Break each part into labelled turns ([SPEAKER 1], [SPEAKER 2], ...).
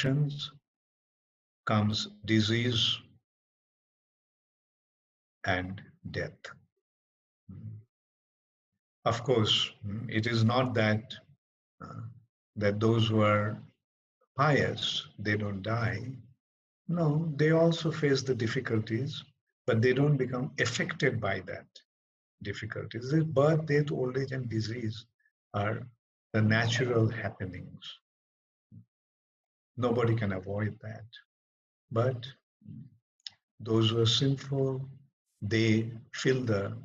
[SPEAKER 1] afflictions comes disease and death. Of course, it is not that that those who are pious, they don't die. No, they also face the difficulties, but they don't become affected by that difficulties. Birth, death, old age, and disease are the natural happenings. Nobody can avoid that. But those who are sinful, they feel the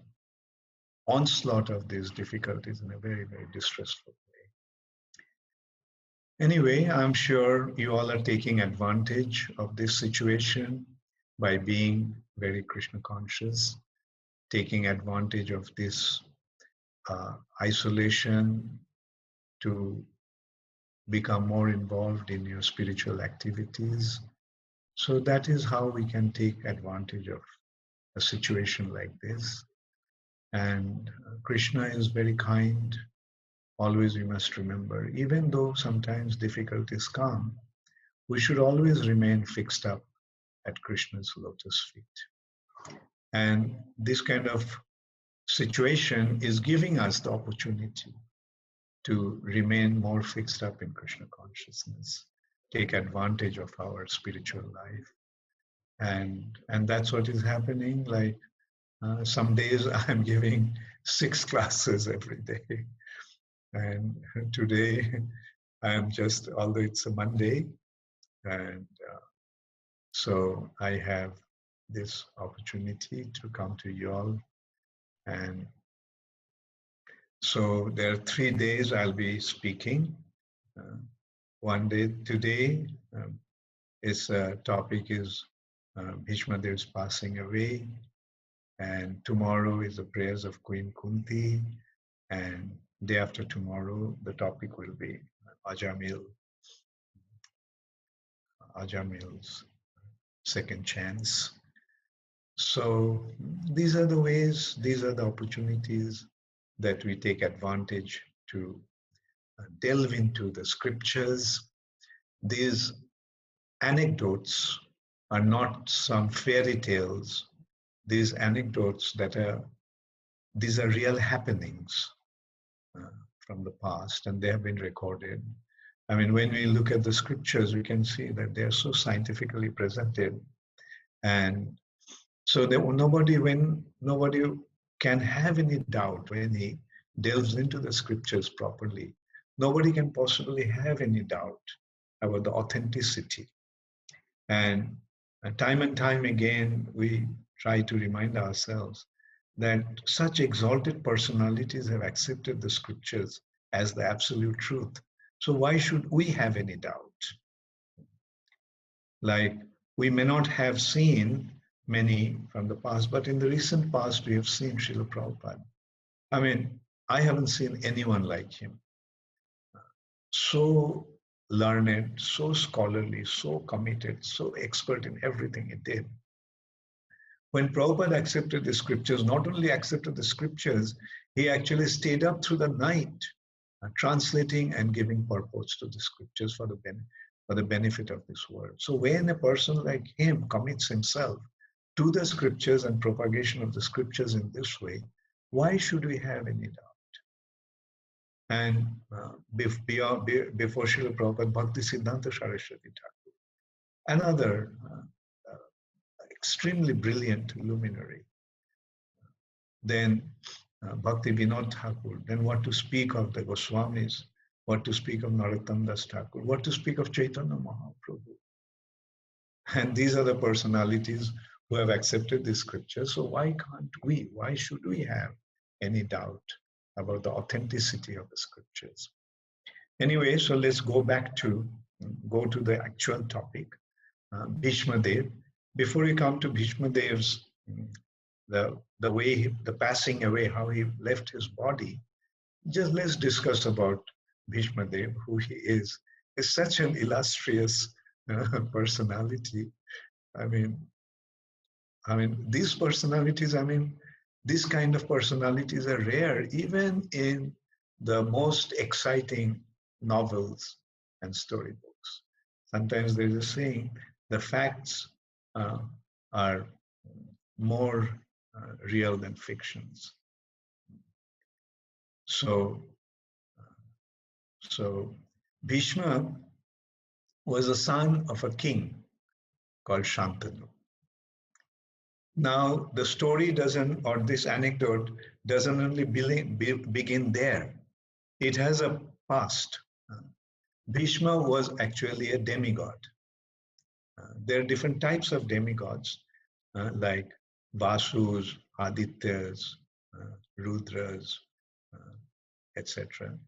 [SPEAKER 1] onslaught of these difficulties in a very, very distressful way. Anyway, I'm sure you all are taking advantage of this situation by being very Krishna conscious, taking advantage of this isolation to become more involved in your spiritual activities. So that is how we can take advantage of a situation like this. And Krishna is very kind. Always we must remember, even though sometimes difficulties come, we should always remain fixed up at Krishna's lotus feet. And this kind of situation is giving us the opportunity to remain more fixed up in Krishna consciousness, take advantage of our spiritual life. And that's what is happening. Like some days I'm giving 6 classes every day. And today I'm just, although it's a Monday, and so I have this opportunity to come to you all. And so there are 3 days I'll be speaking. One day today, its topic is Bhishma Dev's passing away, and tomorrow is the prayers of Queen Kunti, and day after tomorrow the topic will be Ajamil's second chance. So these are the ways, these are the opportunities that we take advantage to delve into the scriptures. These anecdotes are not some fairy tales. These anecdotes these are real happenings from the past, and they have been recorded. I mean, when we look at the scriptures, we can see that they are so scientifically presented, and so nobody can have any doubt when he delves into the scriptures properly. Nobody can possibly have any doubt about the authenticity. And time again, we try to remind ourselves that such exalted personalities have accepted the scriptures as the absolute truth. So why should we have any doubt? Like, we may not have seen many from the past, but in the recent past, we have seen Srila Prabhupada. I mean, I haven't seen anyone like him. So learned, so scholarly, so committed, so expert in everything he did. When Prabhupada accepted the scriptures, not only accepted the scriptures, he actually stayed up through the night translating and giving purpose to the scriptures for the benefit of this world. So when a person like him commits himself to the scriptures and propagation of the scriptures in this way, why should we have any doubt? And before Srila Prabhupada, Bhakti Siddhanta Saraswati Thakur, another extremely brilliant luminary. Then Bhakti Vinod Thakur, then what to speak of the Goswamis, what to speak of Narottam Das Thakur, what to speak of Chaitanya Mahaprabhu. And these are the personalities who have accepted the scriptures. So why can't we? Why should we have any doubt about the authenticity of the scriptures? Anyway, so let's go to the actual topic, Bhishma Dev. Before we come to Bhishma Dev's the way the passing away, how he left his body, just let's discuss about Bhishma Dev, who he is. He's such an illustrious personality. I mean, these personalities, these kind of personalities are rare, even in the most exciting novels and storybooks. Sometimes there is a saying, the facts are more real than fictions. So Bhishma was a son of a king called Shantanu. Now, the story doesn't, or this anecdote doesn't only begin there. It has a past. Bhishma was actually a demigod. There are different types of demigods, like Vasus, Adityas, Rudras, etc.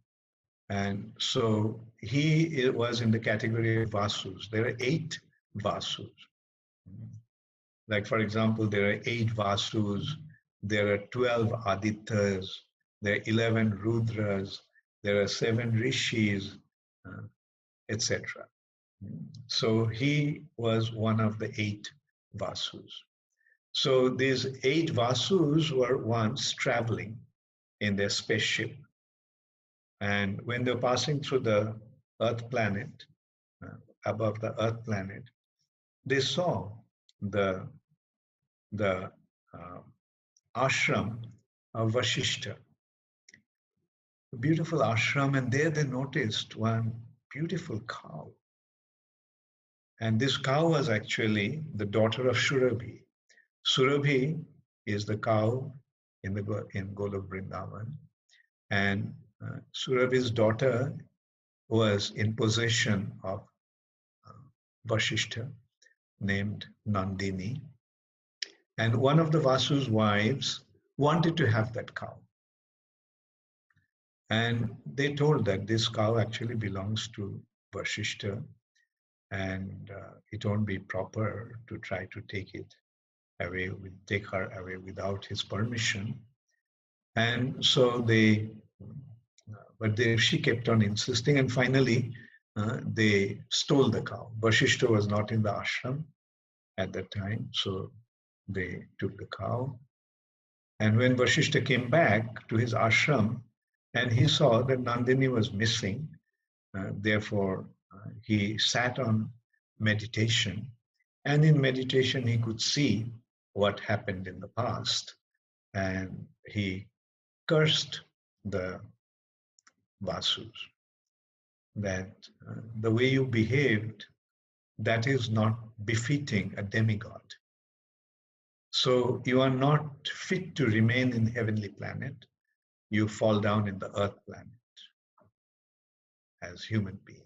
[SPEAKER 1] And so he was in the category of Vasus. There are 8 Vasus. Like, for example, there are 8 Vasus, there are 12 Adityas, there are 11 Rudras, there are 7 Rishis, etc. So he was one of the 8 Vasus. So these 8 Vasus were once traveling in their spaceship. And when they're passing through the Earth planet, above the Earth planet, they saw the ashram of Vashishta, a beautiful ashram, and there they noticed one beautiful cow. And this cow was actually the daughter of Surabhi. Surabhi is the cow in Golok Vrindavan, and Surabhi's daughter was in possession of Vashishta, named Nandini. And one of the Vasu's wives wanted to have that cow. And they told that this cow actually belongs to Vashishta, and it won't be proper to try to take her away without his permission. And so she kept on insisting, and finally they stole the cow. Vashishta was not in the ashram at that time, so they took the cow. And when Vashishta came back to his ashram and he saw that Nandini was missing, therefore he sat on meditation, and in meditation he could see what happened in the past, and he cursed the Vasus that the way you behaved, that is not befitting a demigod. So you are not fit to remain in the heavenly planet. You fall down in the earth planet as human beings.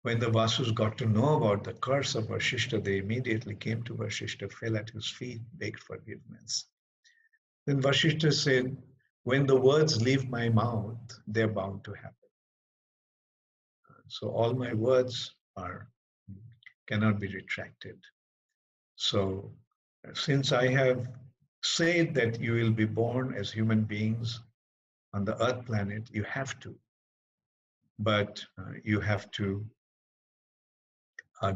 [SPEAKER 1] When the Vasus got to know about the curse of Vashishta, they immediately came to Vashishta, fell at his feet, begged forgiveness. Then Vashishta said, when the words leave my mouth, they're bound to happen. So all my words cannot be retracted. So since I have said that you will be born as human beings on the earth planet, you have to. But you have to,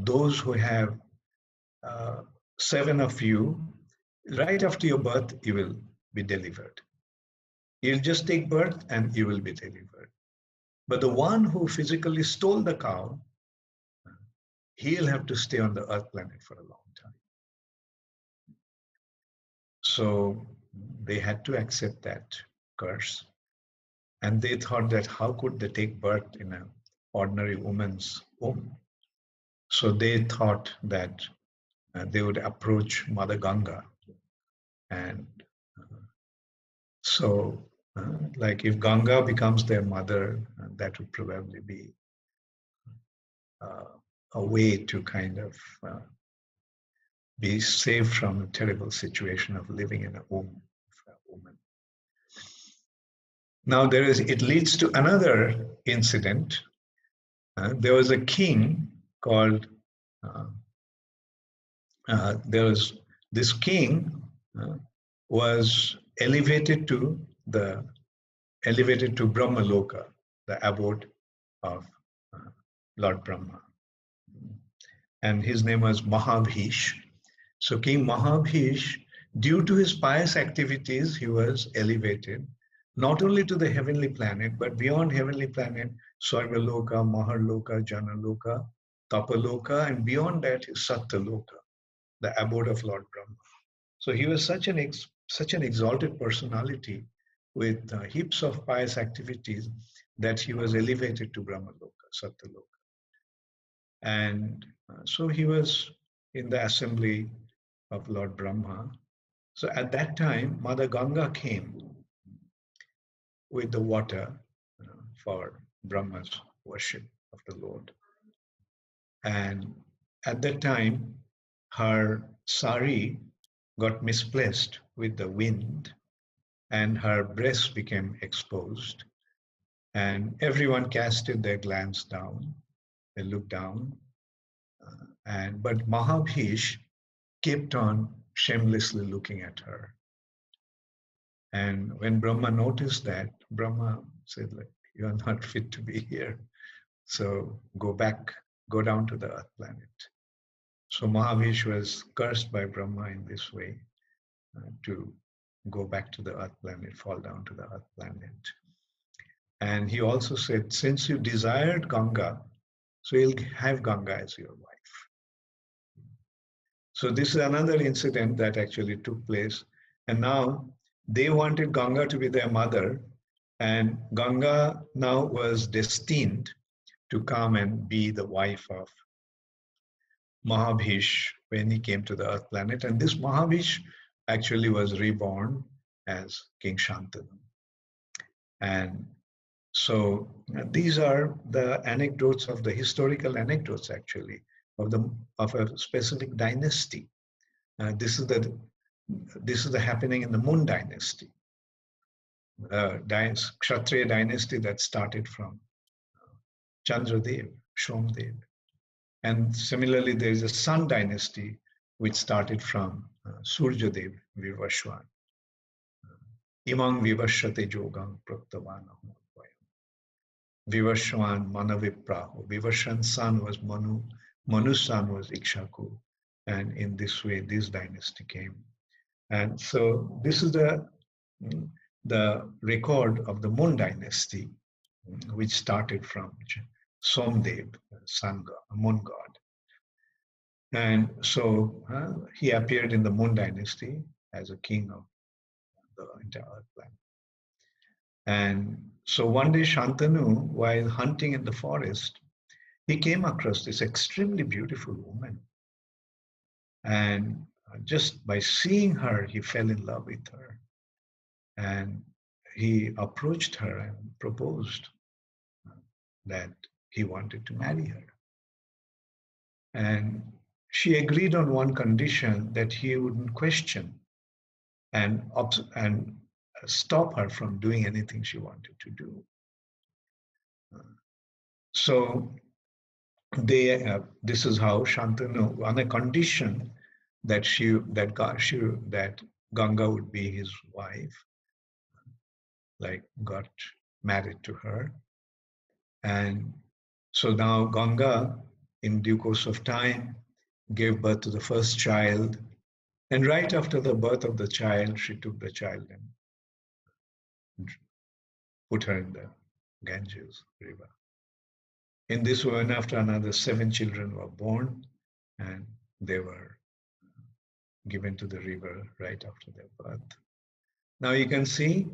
[SPEAKER 1] those who have 7 of you, right after your birth, you will be delivered. You'll just take birth and you will be delivered. But the one who physically stole the cow, he'll have to stay on the earth planet for a long time. So they had to accept that curse. And they thought that how could they take birth in an ordinary woman's womb? So they thought that they would approach Mother Ganga. And like if Ganga becomes their mother, that would probably be a way to kind of be saved from a terrible situation of living in a womb of a woman. Now it leads to another incident. There was a king called, this king was elevated to Brahmaloka, the abode of Lord Brahma. And his name was Mahabhish. So King Mahabhish, due to his pious activities, he was elevated not only to the heavenly planet, but beyond heavenly planet, Sarvaloka, Maharloka, Janaloka, Tapaloka, and beyond that is Satyaloka, the abode of Lord Brahma. So he was such an exalted personality with heaps of pious activities that he was elevated to Brahmaloka, Satyaloka. And so he was in the assembly of Lord Brahma. So at that time, Mother Ganga came with the water for Brahma's worship of the Lord. And at that time, her sari got misplaced with the wind and her breasts became exposed. And everyone casted their glance down. They looked down. But Mahabhish kept on shamelessly looking at her. And when Brahma noticed that, Brahma said, like, you are not fit to be here. So go back, go down to the earth planet. So Mahabhish was cursed by Brahma in this way to go back to the earth planet, fall down to the earth planet. And he also said, since you desired Ganga, so you'll have Ganga as your wife. So this is another incident that actually took place. And now they wanted Ganga to be their mother. And Ganga now was destined to come and be the wife of Mahabhish when he came to the earth planet. And this Mahabhish actually was reborn as King Shantanu. And so these are the anecdotes of the historical anecdotes actually of a specific dynasty. This is the happening in the Moon dynasty, Kshatriya dynasty that started from Chandradev, Somdev. And similarly, there is a Sun dynasty which started from Surjadev, Vivashwan. Imang Vivashate Jogam Praktavanam. Vivashwan Manavipraho. Vivaswan's son was Manu, Manu's son was Ikshaku. And in this way, this dynasty came. And so this is the record of the Moon dynasty, which started from Somdev, sun god, moon god. And so he appeared in the Moon dynasty as a king of the entire planet. And so one day Shantanu, while hunting in the forest, he came across this extremely beautiful woman. And just by seeing her, he fell in love with her. And he approached her and proposed that he wanted to marry her. And she agreed on one condition, that he wouldn't question and stop her from doing anything she wanted to do. So this is how Shantanu, on a condition that that Ganga would be his wife, like got married to her. And so now Ganga, in due course of time, gave birth to the first child. And right after the birth of the child, she took the child and put her in the Ganges river. In this way, after another 7 children were born, and they were given to the river right after their birth. Now you can see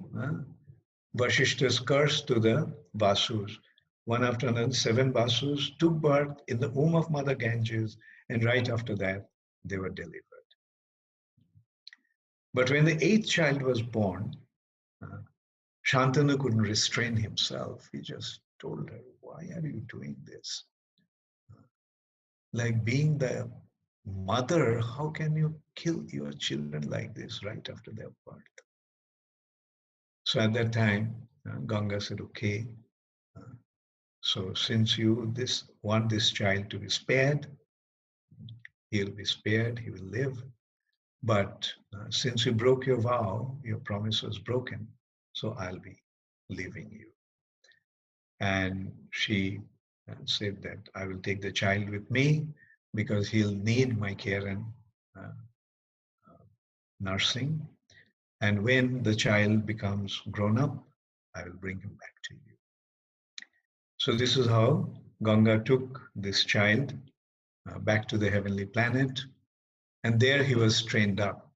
[SPEAKER 1] Vashishta's curse to the Vasus. One after another, 7 Vasus took birth in the womb of Mother Ganges, and right after that, they were delivered. But when the 8th child was born, Shantanu couldn't restrain himself. He just told her, why are you doing this? Like being the mother, how can you kill your children like this right after their birth? So at that time, Ganga said, okay, so since you want this child to be spared, he'll be spared, he will live. But since you broke your vow, your promise was broken, so I'll be leaving you. And she said that I will take the child with me because he'll need my care and nursing. And when the child becomes grown up, I will bring him back to you. So this is how Ganga took this child back to the heavenly planet, and there he was trained up.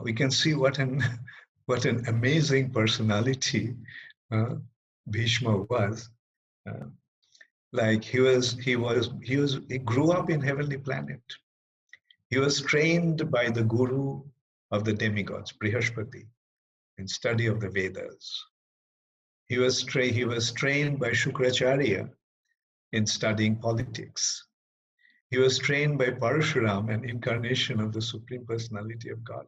[SPEAKER 1] We can see what an what an amazing personality Bhishma was. Uh, like he grew up in heavenly planet. He was trained by the guru of the demigods, Brihaspati, in study of the Vedas. He was trained by Shukracharya in studying politics. He was trained by Parashuram, an incarnation of the Supreme Personality of God,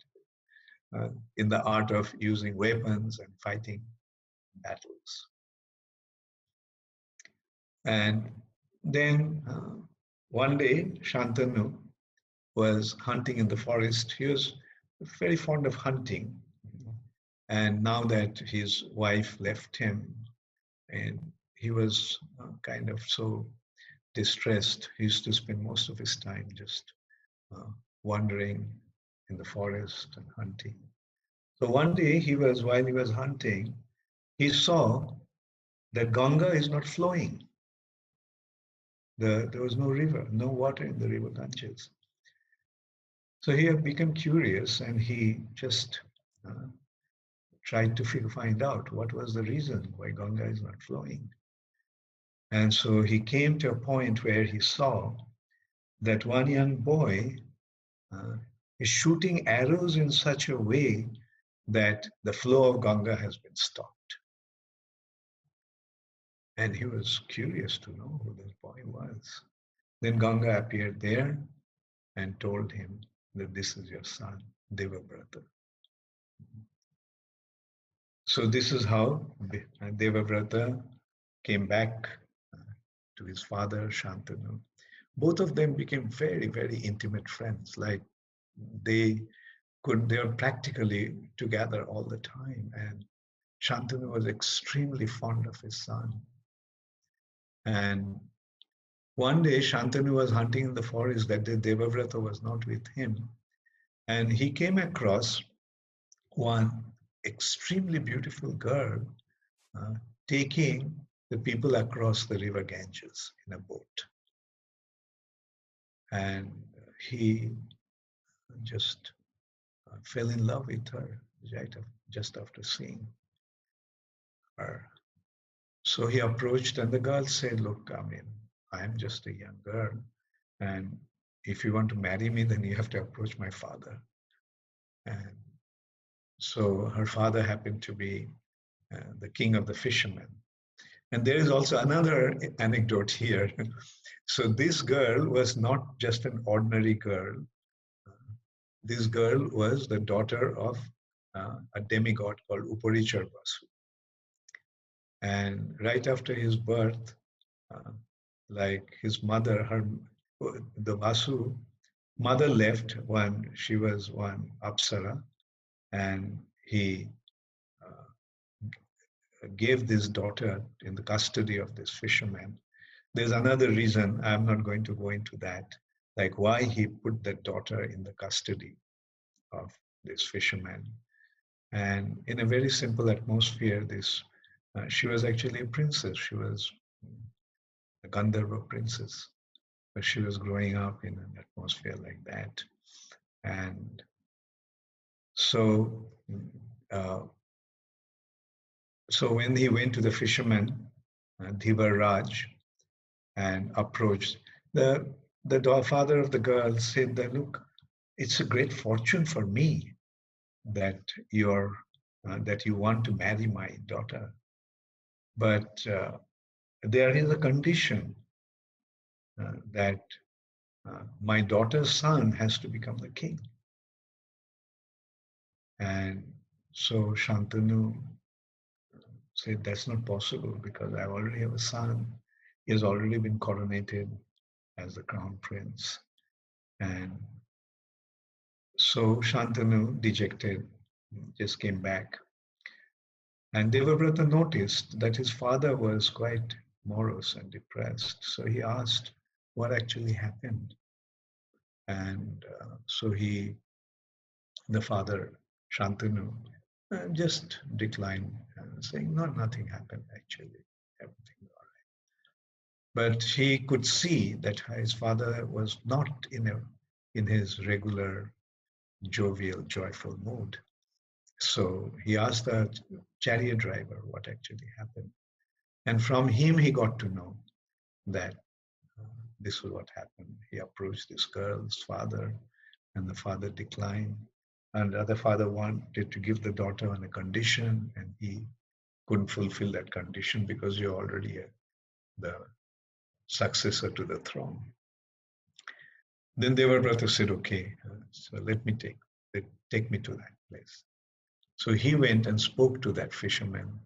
[SPEAKER 1] in the art of using weapons and fighting battles. And then one day, Shantanu was hunting in the forest. He was very fond of hunting. And now that his wife left him, and he was kind of so distressed, he used to spend most of his time just wandering in the forest and hunting. So one day, while he was hunting, he saw that Ganga is not flowing. There was no river, no water in the river Ganges. So he had become curious, and he just tried to find out what was the reason why Ganga is not flowing. And so he came to a point where he saw that one young boy is shooting arrows in such a way that the flow of Ganga has been stopped. And he was curious to know who this boy was. Then Ganga appeared there and told him that this is your son, Devabrata. So this is how Devabrata came back to his father, Shantanu. Both of them became very, very intimate friends. Like they were practically together all the time. And Shantanu was extremely fond of his son. And one day, Shantanu was hunting in the forest. That day, Devabrata was not with him. And he came across one extremely beautiful girl taking the people across the river Ganges in a boat. And he just fell in love with her just after seeing her. So he approached, and the girl said, look, I mean, I'm just a young girl, and if you want to marry me, then you have to approach my father. And so her father happened to be the king of the fishermen. And there is also another anecdote here. So this girl was not just an ordinary girl. This girl was the daughter of a demigod called Uparichar Vasu. And right after his birth, like his mother, the Vasu mother left when she was one Apsara, and he gave this daughter in the custody of this fisherman. There's another reason, I'm not going to go into that, like why he put that daughter in the custody of this fisherman. And in a very simple atmosphere, she was actually a princess. She was a Gandharva princess, but she was growing up in an atmosphere like that. And so, so when he went to the fisherman, Dhivar Raj, and approached, the father of the girl said that, look, it's a great fortune for me that that you want to marry my daughter. But there is a condition that my daughter's son has to become the king. And so Shantanu said, that's not possible because I already have a son. He has already been coronated as the crown prince. And so Shantanu, dejected, just came back. And Devabrata noticed that his father was quite morose and depressed. So he asked what actually happened. And so the father, Shantanu, just declined saying, no, nothing happened actually. Everything was all right. But he could see that his father was not in his regular jovial, joyful mood. So he asked the chariot driver what actually happened. And from him, he got to know that this was what happened. He approached this girl's father, and the father declined. And the other father wanted to give the daughter on a condition, and he couldn't fulfill that condition because you're already the successor to the throne. Then Devabrata said, okay, so take me to that place. So he went and spoke to that fisherman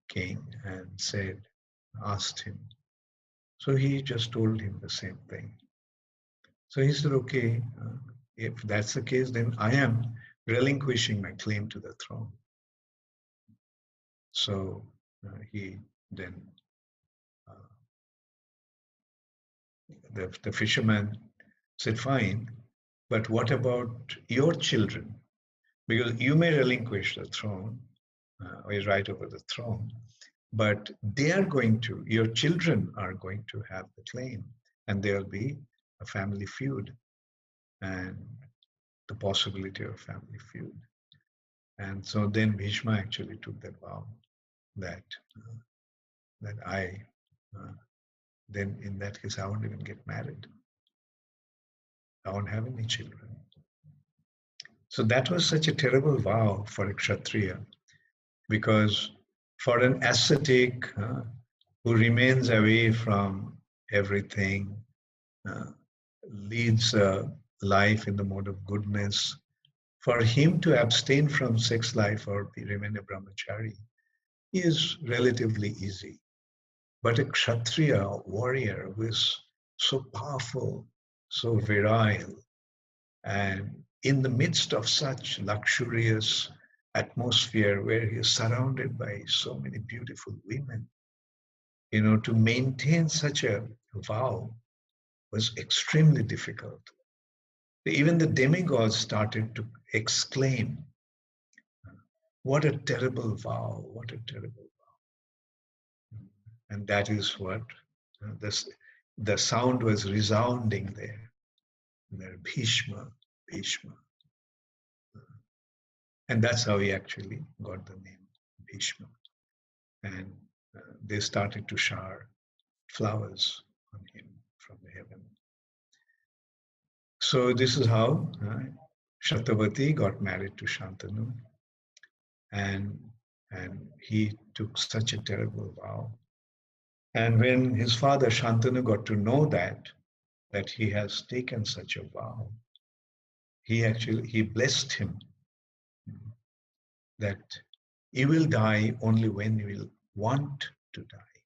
[SPEAKER 1] king and asked him. So he just told him the same thing. So he said, okay, if that's the case, then I am relinquishing my claim to the throne. So he then, the fisherman said, fine, but what about your children? Because you may relinquish the throne, or your right over the throne, but your children are going to have the claim, and there'll be a family feud and the possibility of a family feud. And so then Bhishma actually took that vow that then in that case, I won't even get married. I won't have any children. So that was such a terrible vow for a Kshatriya, because for an ascetic who remains away from everything, leads a life in the mode of goodness, for him to abstain from sex life or remain a brahmachari is relatively easy. But a Kshatriya warrior who is so powerful, so virile, and in the midst of such luxurious atmosphere where he is surrounded by so many beautiful women, to maintain such a vow was extremely difficult. Even the demigods started to exclaim, what a terrible vow, what a terrible vow. And that is what the sound was resounding there. Bhishma, Bhishma. And that's how he actually got the name Bhishma. And they started to shower flowers on him from the heaven. So this is how Shatavati got married to Shantanu. And he took such a terrible vow. And when his father Shantanu got to know that he has taken such a vow, he blessed him that you will die only when you will want to die.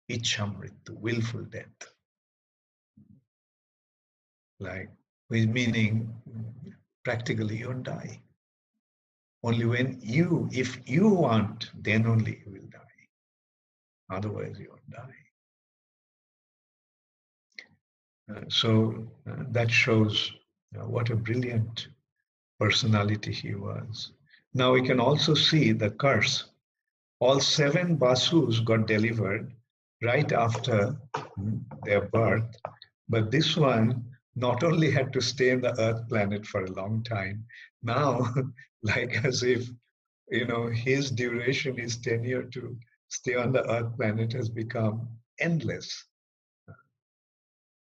[SPEAKER 1] Ichamritu, willful death. Like, with meaning, practically you won't die. Only if you want, then only you will die. Otherwise you won't die. So that shows what a brilliant personality he was. Now we can also see the curse. All 7 Basus got delivered right after their birth, but this one not only had to stay in the Earth planet for a long time, now, like as if, his duration, his tenure to stay on the Earth planet has become endless.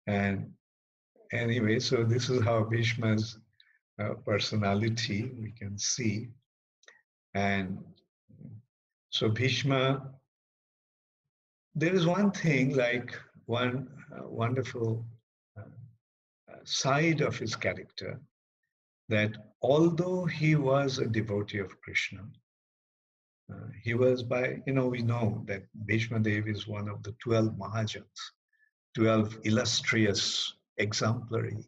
[SPEAKER 1] And anyway, so this is how Bhishma's personality we can see. And so Bhishma, there is one thing, like one wonderful side of his character, that although he was a devotee of Krishna, he was we know that Bhishma Dev is one of the 12 Mahajans, 12 illustrious, exemplary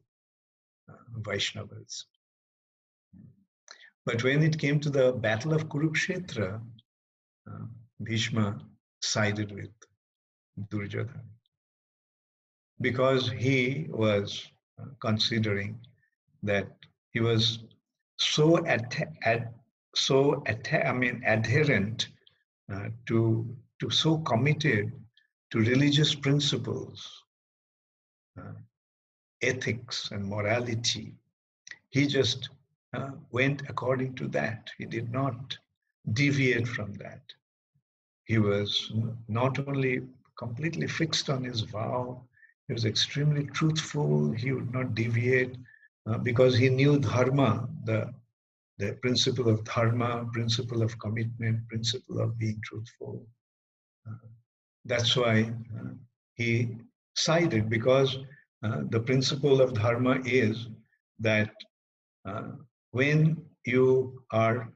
[SPEAKER 1] Vaishnavas. But when it came to the battle of Kurukshetra, Bhishma sided with Duryodhana, because he was considering that he was so so adherent, to so committed to religious principles, uh, ethics and morality. He just went according to that. He did not deviate from that. He was not only completely fixed on his vow, he was extremely truthful. He would not deviate because he knew dharma, the principle of dharma, principle of commitment, principle of being truthful. Uh, that's why he sided, because the principle of dharma is that uh, when you are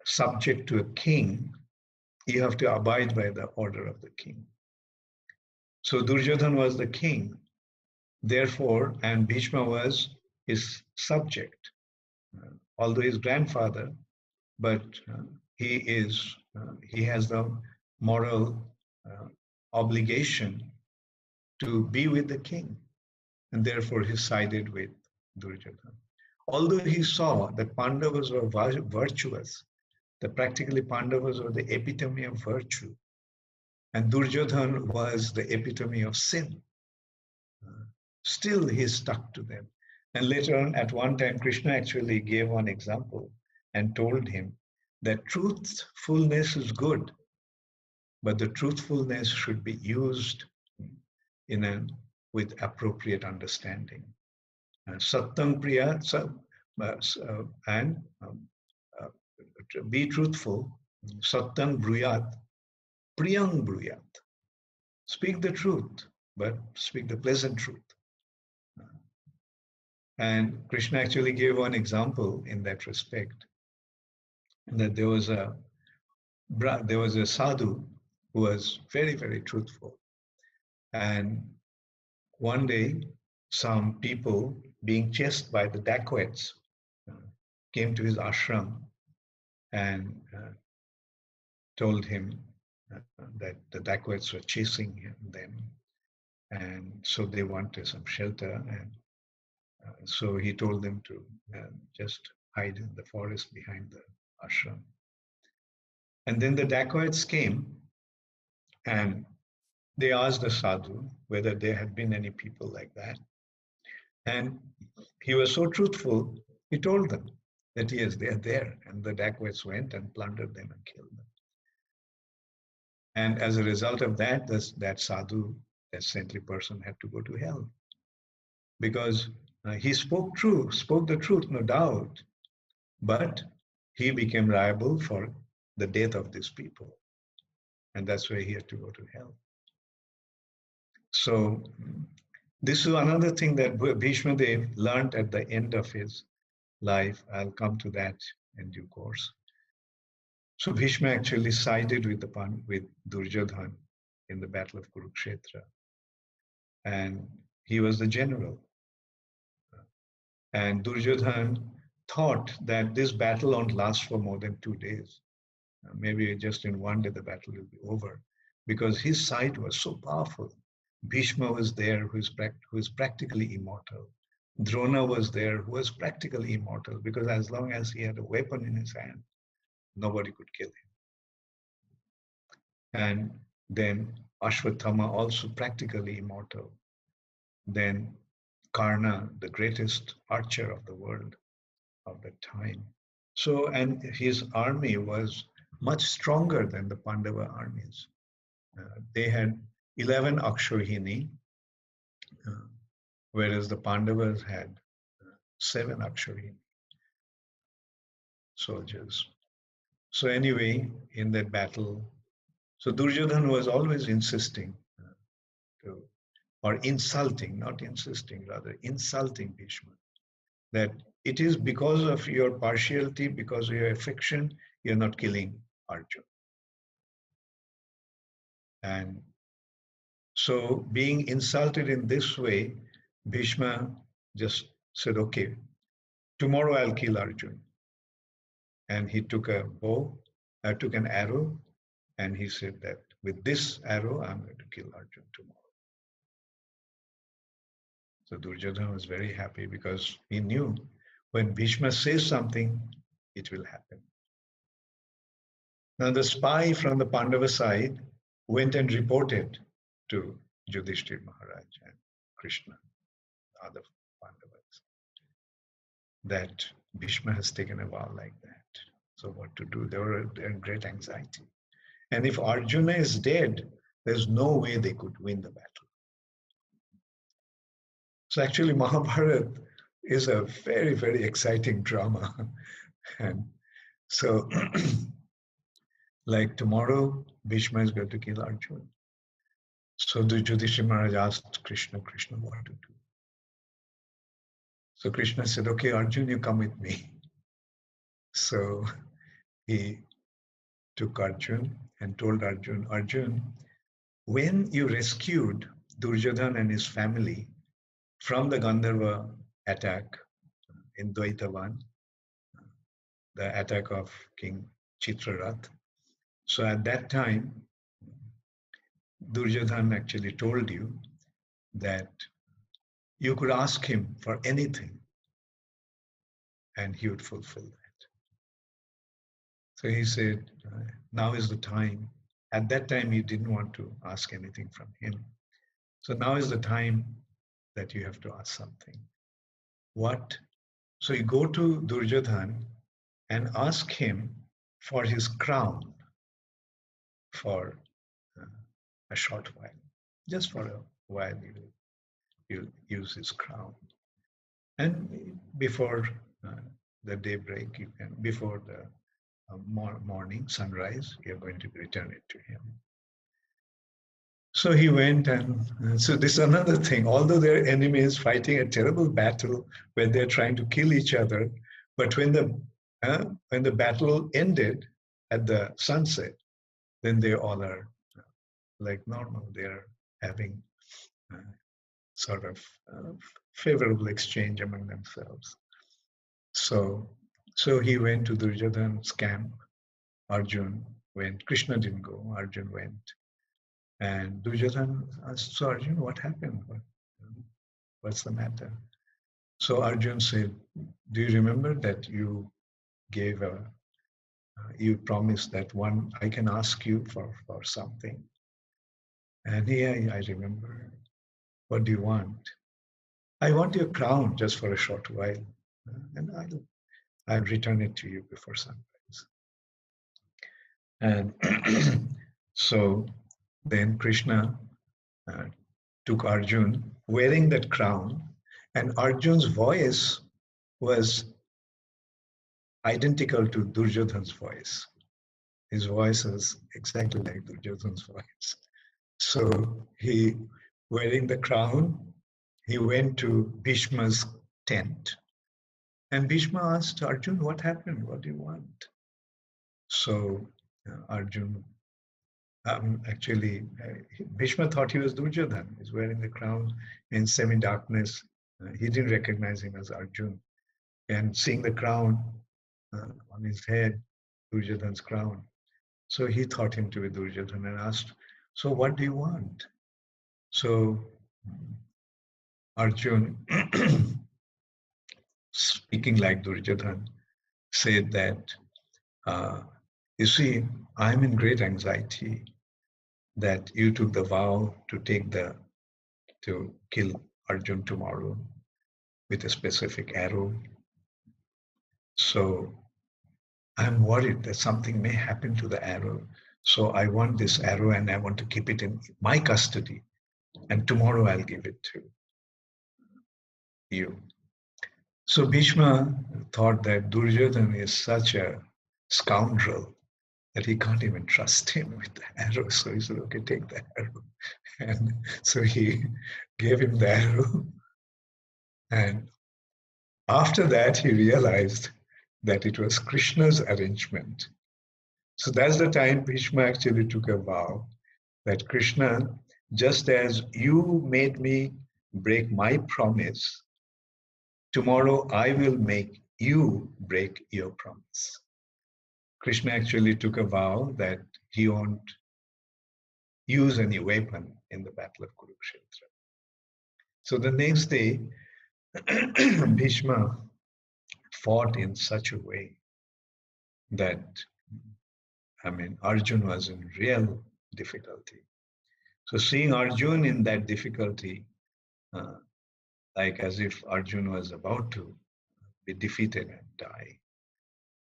[SPEAKER 1] subject to a king, you have to abide by the order of the king. So Duryodhan was the king, therefore, and Bhishma was his subject, although his grandfather, but he has the moral obligation to be with the king, and therefore he sided with Duryodhan. Although he saw that Pandavas were virtuous, that practically Pandavas were the epitome of virtue, and Duryodhan was the epitome of sin. Still, he stuck to them. And later on, at one time, Krishna actually gave one example and told him that truthfulness is good, but the truthfulness should be used in a, with appropriate understanding. Satyam Priya, and uh, be truthful. Satyam Bruyat, Priyang Bruyat. Speak the truth, but speak the pleasant truth. And Krishna actually gave one example in that respect, that there was a sadhu who was very, very truthful. And one day, some people being chased by the dacoits uh, came to his ashram and told him that the dacoits were chasing them. And so they wanted some shelter. And so he told them to just hide in the forest behind the ashram. And then the dacoits came and they asked the sadhu whether there had been any people like that. And he was so truthful, he told them that yes, they are there. And the dacoits went and plundered them and killed them. And as a result of that, that sadhu, that saintly person, had to go to hell. Because he spoke the truth, no doubt, but he became liable for the death of these people. And that's why he had to go to hell. So this is another thing that Bhishma Dev learned at the end of his life. I'll come to that in due course. So Bhishma actually sided with with Duryodhan in the battle of Kurukshetra. And he was the general. And Duryodhan thought that this battle won't last for more than 2 days. Maybe just in one day the battle will be over, because his side was so powerful. Bhishma was there, who is practically immortal. Drona was there, who was practically immortal, because as long as he had a weapon in his hand, nobody could kill him. And then Ashwatthama, also practically immortal. Then Karna, the greatest archer of the world of that time. So, and his army was much stronger than the Pandava armies. They had 11 Akshohini, uh, whereas the Pandavas had 7 Akshohini soldiers. So anyway, in that battle, so Duryodhan was always insisting or insulting, not insisting, rather insulting Bhishma, that it is because of your partiality, because of your affection, you're not killing Arjuna. And so being insulted in this way, Bhishma just said, okay, tomorrow I'll kill Arjuna. And he took a bow, took an arrow, and he said that with this arrow, I'm going to kill Arjuna tomorrow. So Duryodhana was very happy because he knew when Bhishma says something, it will happen. Now the spy from the Pandava side went and reported to Yudhishthir Maharaj and Krishna, other Pandavas, that Bhishma has taken a vow like that. So what to do? They're in great anxiety. And if Arjuna is dead, there's no way they could win the battle. So actually Mahabharata is a very, very exciting drama. And so like tomorrow, Bhishma is going to kill Arjuna. So the Yudhishthira Maharaj asked Krishna, what to do? So Krishna said, okay, Arjuna, you come with me. So he took Arjuna and told Arjuna, Arjuna, when you rescued Duryodhana and his family from the Gandharva attack in Dvaitavan, the attack of King Chitrarath, so at that time, Duryodhana actually told you that you could ask him for anything and he would fulfill that. So he said, now is the time. At that time, you didn't want to ask anything from him. So now is the time that you have to ask something. What? So you go to Duryodhana and ask him for his crown for a short while. Just for a while, you'll use his crown. And before the daybreak, you can, before the morning, sunrise, you're going to return it to him. So he went, and so this is another thing. Although they're enemies fighting a terrible battle where they're trying to kill each other, but when the battle ended at the sunset, then they all are like normal. They're having sort of favorable exchange among themselves. So he went to Duryodhana's camp. Arjun went. Krishna didn't go. Arjun went. And Duryodhana asked, so Arjun, what happened? What's the matter? So Arjun said, do you remember that you gave you promised that I can ask you for something? And I remember. What do you want? I want your crown just for a short while. And I'll return it to you before sunrise. And so then Krishna took Arjun wearing that crown, and Arjun's voice was identical to Duryodhana's voice. His voice was exactly like Duryodhana's voice. So he, wearing the crown, he went to Bhishma's tent. And Bhishma asked Arjun, what happened? What do you want? So Arjun, Bhishma thought he was Duryodhana. He's wearing the crown in semi-darkness. He didn't recognize him as Arjun. And seeing the crown on his head, Duryodhana's crown. So he thought him to be Duryodhana and asked, so what do you want? So Arjun, speaking like Duryodhana, said that, you see, I'm in great anxiety that you took the vow to kill Arjun tomorrow with a specific arrow. So I'm worried that something may happen to the arrow. So I want this arrow and I want to keep it in my custody. And tomorrow I'll give it to you. So Bhishma thought that Duryodhana is such a scoundrel that he can't even trust him with the arrow. So he said, okay, take the arrow. And so he gave him the arrow. And after that, he realized that it was Krishna's arrangement. So that's the time Bhishma actually took a vow that Krishna, just as you made me break my promise, tomorrow I will make you break your promise. Krishna actually took a vow that he won't use any weapon in the battle of Kurukshetra. So the next day, Bhishma fought in such a way that I mean, Arjun was in real difficulty. So seeing Arjun in that difficulty, uh, like as if Arjun was about to be defeated and die.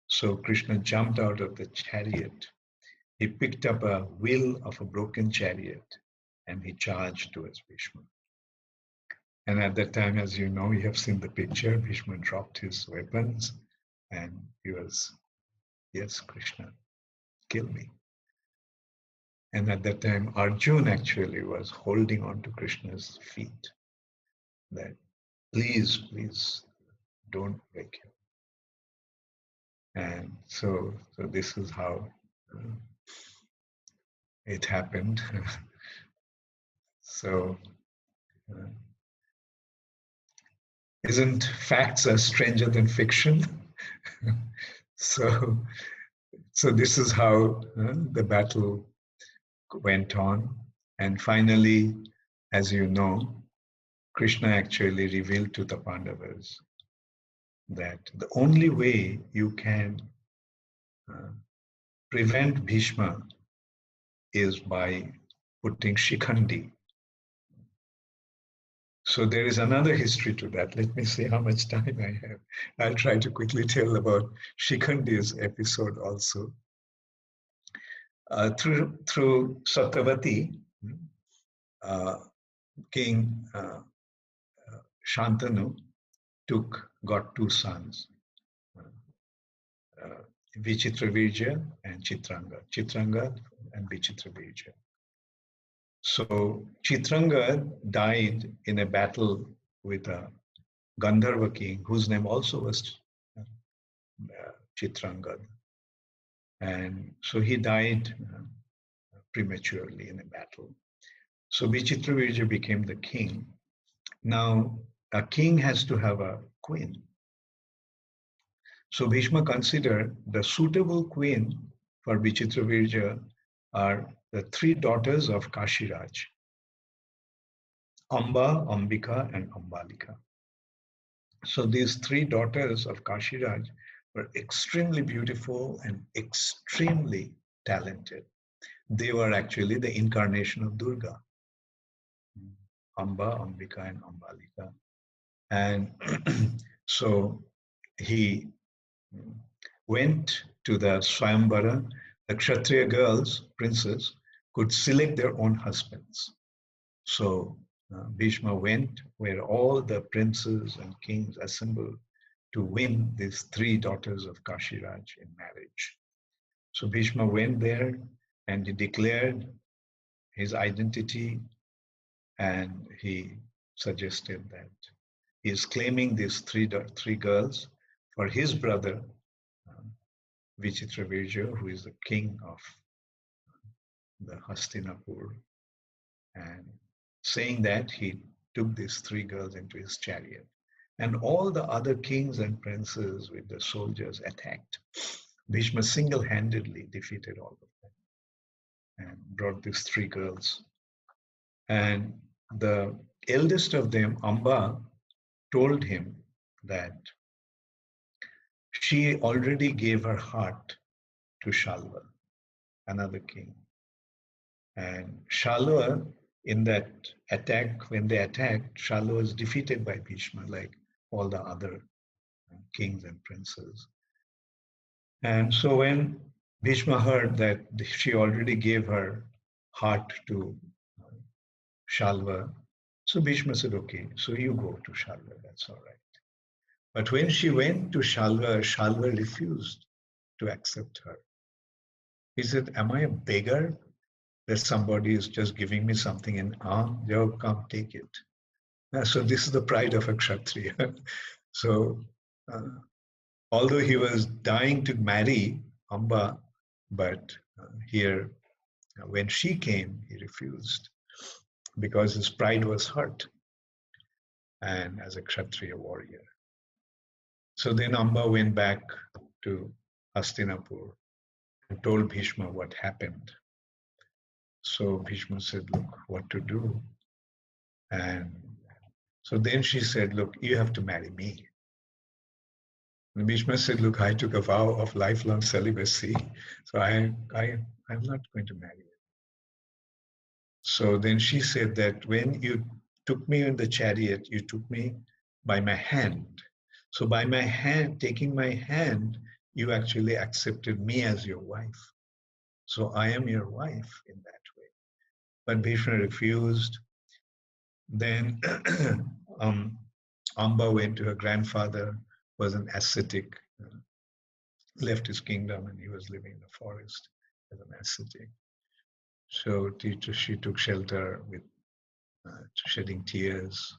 [SPEAKER 1] So Krishna jumped out of the chariot. He picked up a wheel of a broken chariot and he charged towards Bhishma. And at that time, as you know, you have seen the picture, Bhishma dropped his weapons and he was, yes, Krishna, kill me. And at that time, Arjun actually was holding on to Krishna's feet that, please, please, don't break him. And so this is how it happened. So, isn't facts are stranger than fiction? so this is how the battle went on. And finally, as you know, Krishna actually revealed to the Pandavas that the only way you can prevent Bhishma is by putting Shikhandi. So there is another history to that. Let me see how much time I have. I'll try to quickly tell about Shikhandi's episode also. Through Satyavati, King Shantanu got two sons, Vichitravirja and Chitranga. Chitranga and Vichitravirja. So Chitranga died in a battle with a Gandharva king whose name also was Chitranga. And so he died prematurely in a battle. So Vichitravirja became the king. Now, a king has to have a queen. So Bhishma considered the suitable queen for Vichitravirja are the three daughters of Kashiraj, Amba, Ambika, and Ambalika. So these three daughters of Kashiraj were extremely beautiful and extremely talented. They were actually the incarnation of Durga, Amba, Ambika, and Ambalika. And so he went to the Swayamvara. The Kshatriya girls, princes, could select their own husbands. So Bhishma went where all the princes and kings assembled to win these three daughters of Kashiraj in marriage. So Bhishma went there and he declared his identity, and he suggested that he is claiming these three girls for his brother Vichitravirja, who is the king of the Hastinapur, and saying that he took these three girls into his chariot. And all the other kings and princes with the soldiers attacked. Bhishma single-handedly defeated all of them and brought these three girls. And the eldest of them, Amba, told him that she already gave her heart to Shalva, another king. And Shalva, in that attack, when they attacked, Shalva was defeated by Bhishma, like all the other kings and princes. And so when Bhishma heard that she already gave her heart to Shalva, so Bhishma said, okay, so you go to Shalva, that's all right. But when she went to Shalva, Shalva refused to accept her. He said, am I a beggar that somebody is just giving me something in alms? Yo, come take it. So this is the pride of a Kshatriya. So although he was dying to marry Amba, but here, when she came, he refused because his pride was hurt, and as a Kshatriya warrior. So then Amba went back to Hastinapur and told Bhishma what happened. So Bhishma said, look, what to do? And so then she said, look, you have to marry me. And Bhishma said, look, I took a vow of lifelong celibacy, so I'm not going to marry you. So then she said that when you took me in the chariot, you took me by my hand. So by my hand, taking my hand, you actually accepted me as your wife. So I am your wife in that way. But Bhishma refused. Then Amba went to her grandfather, was an ascetic, left his kingdom and he was living in the forest as an ascetic. So she took shelter with shedding tears.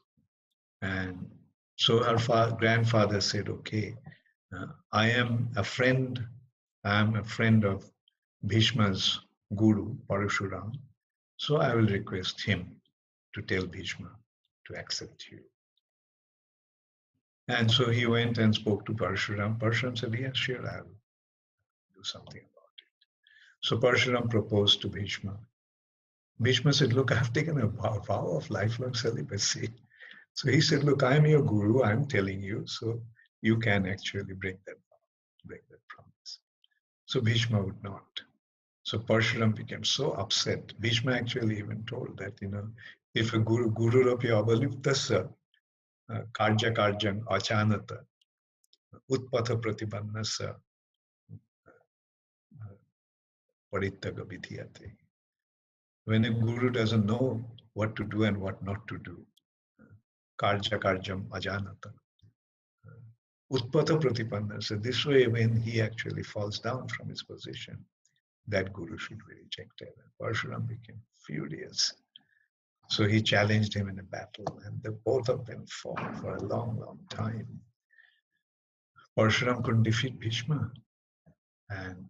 [SPEAKER 1] And so her grandfather said, okay, I am a friend of Bhishma's guru, Parashuram. So I will request him to tell Bhishma to accept you. And so he went and spoke to Parashuram. Parashuram said, yes, sure, I will do something about it. So Parashuram proposed to Bhishma. Bhishma said, look, I've taken a vow of lifelong celibacy. So he said, look, I'm your guru, I'm telling you, so you can actually break that promise. So Bhishma would not. So Parshuram became so upset. Bhishma actually even told that, if a guru rapya abaliptasya karja karjang achanata utpatha pratibannasya parittaga vidhyate. When a guru doesn't know what to do and what not to do, karja karjam ajanata, utpatha pratibannasya. This way, when he actually falls down from his position, that guru should be rejected. And Parshuram became furious. So he challenged him in a battle, and both of them fought for a long, long time. Parshuram couldn't defeat Bhishma. And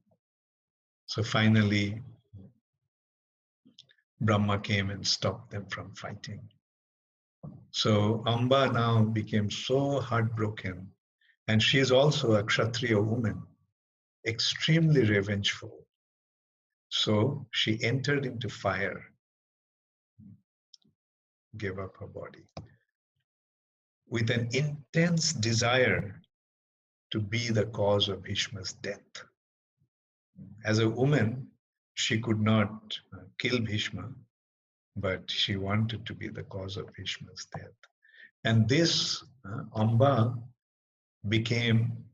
[SPEAKER 1] so finally, Brahma came and stopped them from fighting. So Amba now became so heartbroken, and she is also a Kshatriya woman, extremely revengeful. So she entered into fire, gave up her body, with an intense desire to be the cause of Bhishma's death. As a woman, she could not kill Bhishma, but she wanted to be the cause of Bhishma's death. And this Amba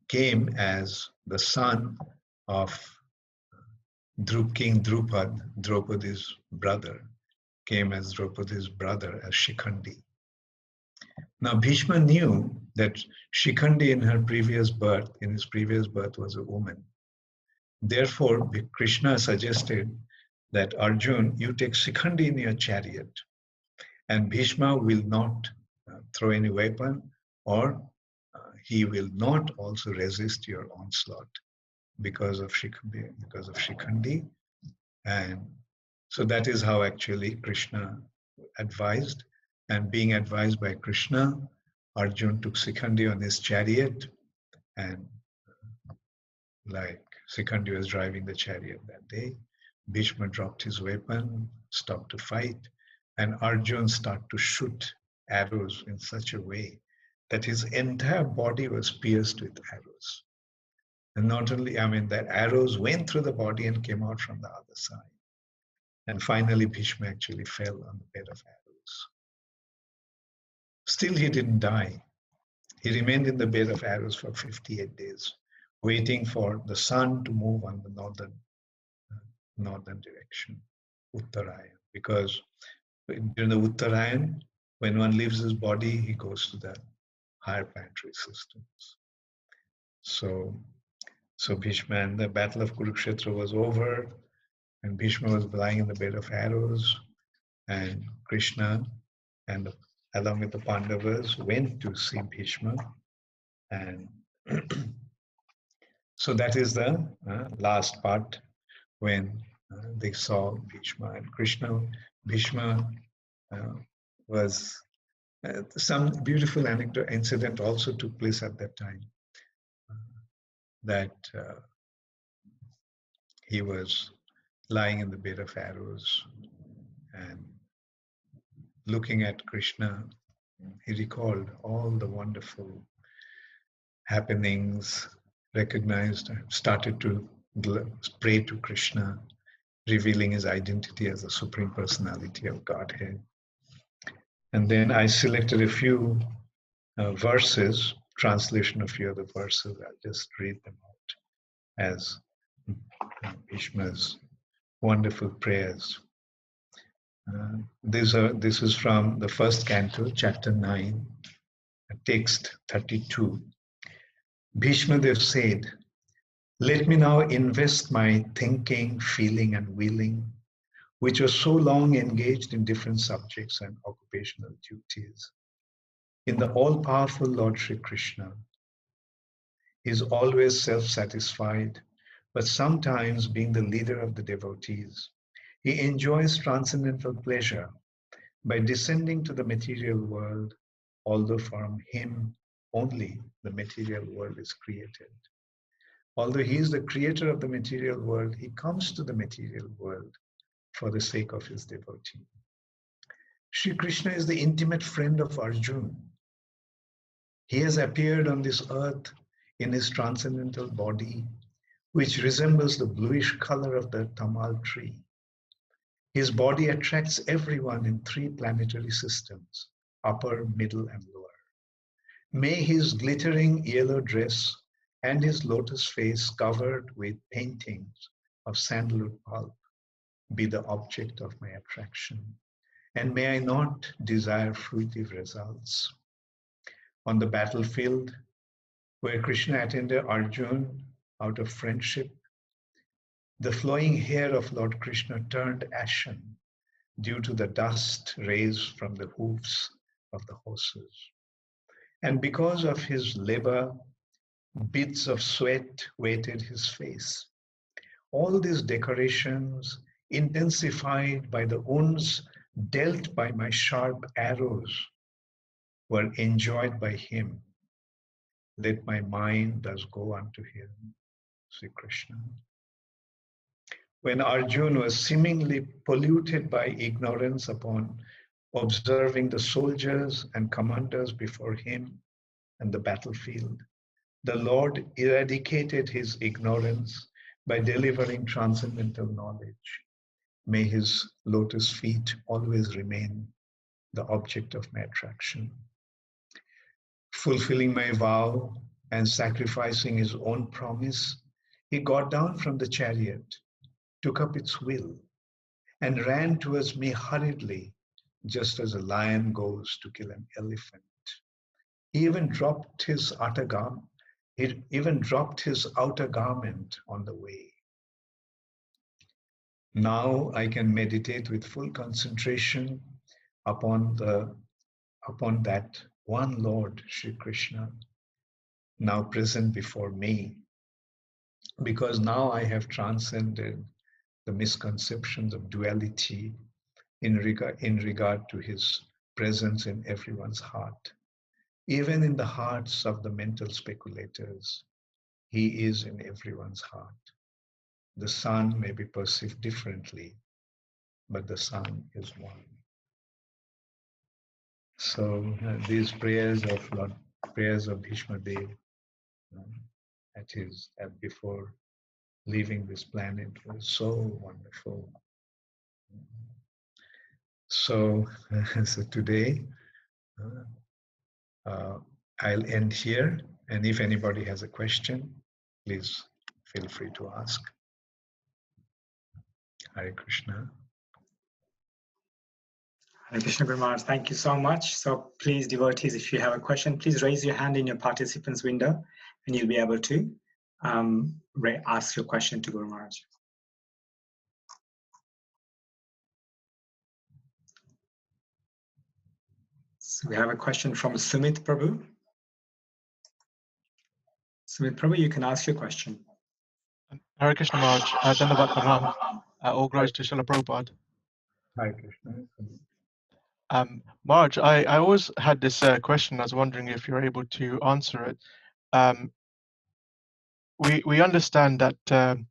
[SPEAKER 1] came as the son of King Drupad, Draupadi's brother, came as Draupadi's brother as Shikhandi. Now Bhishma knew that Shikhandi in his previous birth was a woman. Therefore, Krishna suggested that Arjun, you take Shikhandi in your chariot, and Bhishma will not throw any weapon, or he will not also resist your onslaught because of Shikhandi. And so that is how actually Krishna advised. And being advised by Krishna, Arjun took Shikhandi on his chariot, and like Shikhandi was driving the chariot that day, Bhishma dropped his weapon, stopped to fight, and Arjun started to shoot arrows in such a way that his entire body was pierced with arrows. And not only, that arrows went through the body and came out from the other side. And finally, Bhishma actually fell on the bed of arrows. Still, he didn't die. He remained in the bed of arrows for 58 days, waiting for the sun to move on the northern direction, Uttarayan. Because during the Uttarayan, when one leaves his body, he goes to the higher planetary systems. So Bhishma, and the battle of Kurukshetra was over, and Bhishma was lying in the bed of arrows, and Krishna and along with the Pandavas went to see Bhishma, and so that is the last part when they saw Bhishma and Krishna. Bhishma was some beautiful incident also took place at that time, that he was lying in the bed of arrows and looking at Krishna. He recalled all the wonderful happenings, recognized, started to pray to Krishna, revealing his identity as the Supreme Personality of Godhead. And then I selected a few verses, translation of a few other verses. I'll just read them out as Bhishma's wonderful prayers. This is from the first canto, chapter 9, text 32. Bhishma Dev said, "Let me now invest my thinking, feeling, and willing, which was so long engaged in different subjects and occupational duties, in the all-powerful Lord Sri Krishna. He is always self-satisfied, but sometimes being the leader of the devotees, he enjoys transcendental pleasure by descending to the material world, although from him only the material world is created. Although he is the creator of the material world, he comes to the material world for the sake of his devotee. Sri Krishna is the intimate friend of Arjuna. He has appeared on this earth in his transcendental body, which resembles the bluish color of the tamal tree. His body attracts everyone in 3 planetary systems, upper, middle, and lower. May his glittering yellow dress and his lotus face covered with paintings of sandalwood pulp be the object of my attraction, and may I not desire fruitive results. On the battlefield, where Krishna attended Arjuna out of friendship, the flowing hair of Lord Krishna turned ashen due to the dust raised from the hoofs of the horses. And because of his labor, bits of sweat weighted his face. All these decorations, intensified by the wounds dealt by my sharp arrows, were enjoyed by him. Let my mind thus go unto him, Sri Krishna. When Arjuna was seemingly polluted by ignorance upon observing the soldiers and commanders before him and the battlefield, the Lord eradicated his ignorance by delivering transcendental knowledge. May his lotus feet always remain the object of my attraction. Fulfilling my vow and sacrificing his own promise, he got down from the chariot, took up its wheel, and ran towards me hurriedly, just as a lion goes to kill an elephant. He even dropped his outer garment on the way. Now I can meditate with full concentration upon that one Lord, Sri Krishna, now present before me, because now I have transcended the misconceptions of duality in regard to his presence in everyone's heart. Even in the hearts of the mental speculators, he is in everyone's heart. The sun may be perceived differently, but the sun is one. So these prayers of Bhishma Dev before leaving this planet was so wonderful. So, so today I'll end here, and if anybody has a question, please feel free to ask. Hare Krishna.
[SPEAKER 2] Hare Krishna Guru Maharaj, thank you so much. So please, devotees, if you have a question, please raise your hand in your participants window and you'll be able to ask your question to Guru Maharaj. So we have a question from Sumit Prabhu. Sumit Prabhu, you can ask your question.
[SPEAKER 3] Hare Krishna Maharaj, Dhanavad Pranam, all glories to Srila Prabhupada.
[SPEAKER 1] Hare Krishna.
[SPEAKER 3] Maharaj, I always had this question. I was wondering if you're able to answer it. We understand that the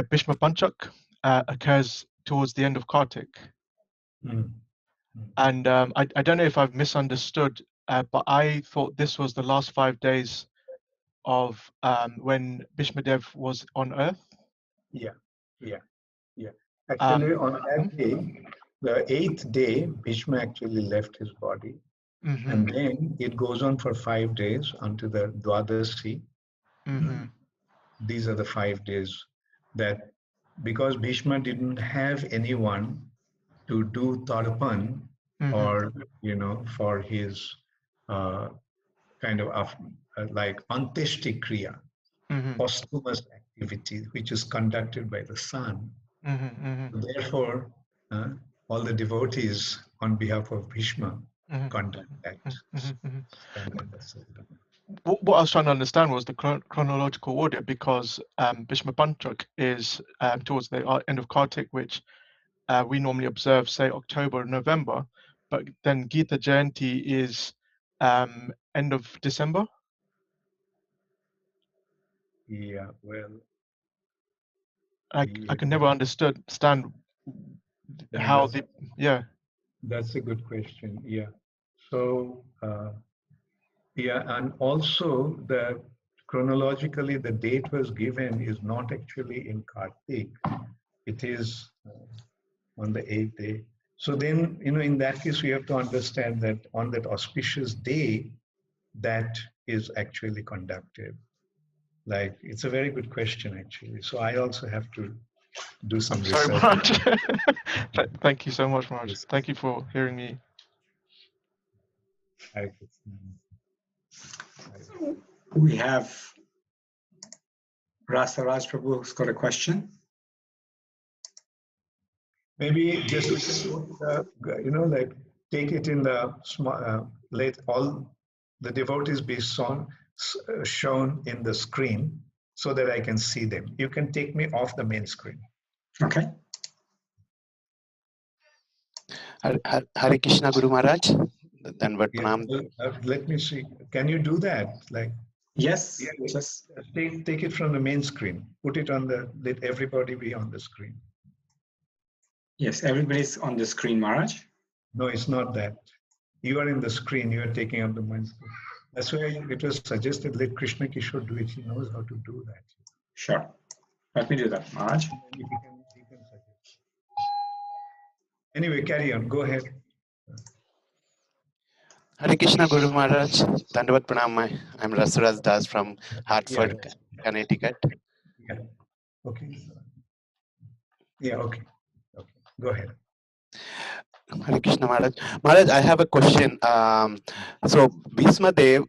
[SPEAKER 3] Bhishma Panchak occurs towards the end of Kartik.
[SPEAKER 1] Mm.
[SPEAKER 3] And I don't know if I've misunderstood but I thought this was the last 5 days of when Bhishmadev was on earth.
[SPEAKER 1] Yeah, yeah, yeah. Actually, on that
[SPEAKER 3] mhm,
[SPEAKER 1] day, the 8th day, Bhishma actually left his body.
[SPEAKER 3] mhm,
[SPEAKER 1] And then it goes on for 5 days until the Dwadasi.
[SPEAKER 3] mhm,
[SPEAKER 1] These are the 5 days that, because Bhishma didn't have anyone to do tarpan,
[SPEAKER 3] mhm,
[SPEAKER 1] or, for his uh, kind of like anteshti kriya,
[SPEAKER 3] mhm,
[SPEAKER 1] posthumous activity, which is conducted by the son.
[SPEAKER 3] mhm, mhm,
[SPEAKER 1] Therefore, uh, all the devotees on behalf of Bhishma
[SPEAKER 3] mhm,
[SPEAKER 1] conduct that
[SPEAKER 3] mhm, mhm.
[SPEAKER 1] ceremony. That's it.
[SPEAKER 3] What I was trying to understand was the chronological order, because Bhishma Panchak is towards the end of Kartik, which we normally observe, say, October, November, but then Gita Jayanti is end of December.
[SPEAKER 1] Yeah, well,
[SPEAKER 3] I can never understand how
[SPEAKER 1] that's
[SPEAKER 3] the yeah.
[SPEAKER 1] that's a good question. Yeah. So yeah, and also the chronologically the date was given is not actually in Kartik. It is on the 8th day. So then, in that case, we have to understand that on that auspicious day, that is actually conducted. Like, it's a very good question, actually. So I also have to do some
[SPEAKER 3] I'm sorry,
[SPEAKER 1] research.
[SPEAKER 3] Maharaj. Thank you so much, Maharaj. Thank you for hearing me.
[SPEAKER 2] We have Rasaraj Prabhu who's got a question.
[SPEAKER 1] Maybe just we can go, like take it in the small, let all the devotees be shown in the screen so that I can see them. You can take me off the main screen.
[SPEAKER 2] Okay.
[SPEAKER 4] Hare Krishna Guru Maharaj. Dandavat Pranam.
[SPEAKER 1] Let me see. Can you do that? Like,
[SPEAKER 2] yes,
[SPEAKER 1] yeah,
[SPEAKER 2] just
[SPEAKER 1] take it from the main screen. Put it on let everybody be on the screen.
[SPEAKER 2] yes, everybody's on the screen, Maharaj.
[SPEAKER 1] No, it's not that. You are in the screen. You are taking up the main screen. That's why it was suggested let Krishna Kishore do it. He knows how to do that.
[SPEAKER 2] Sure. Let me do that, Maharaj.
[SPEAKER 1] He can suggest. Anyway, carry on. Go ahead.
[SPEAKER 4] Hare Krishna Guru Maharaj. Dandavat Pranam. I'm Rasaraj Das from Hartford, Connecticut.
[SPEAKER 1] Yeah. Okay. Yeah. Okay. Okay. Go ahead.
[SPEAKER 4] Hare Krishna Maharaj. Maharaj, I have a question. So Bhishma Dev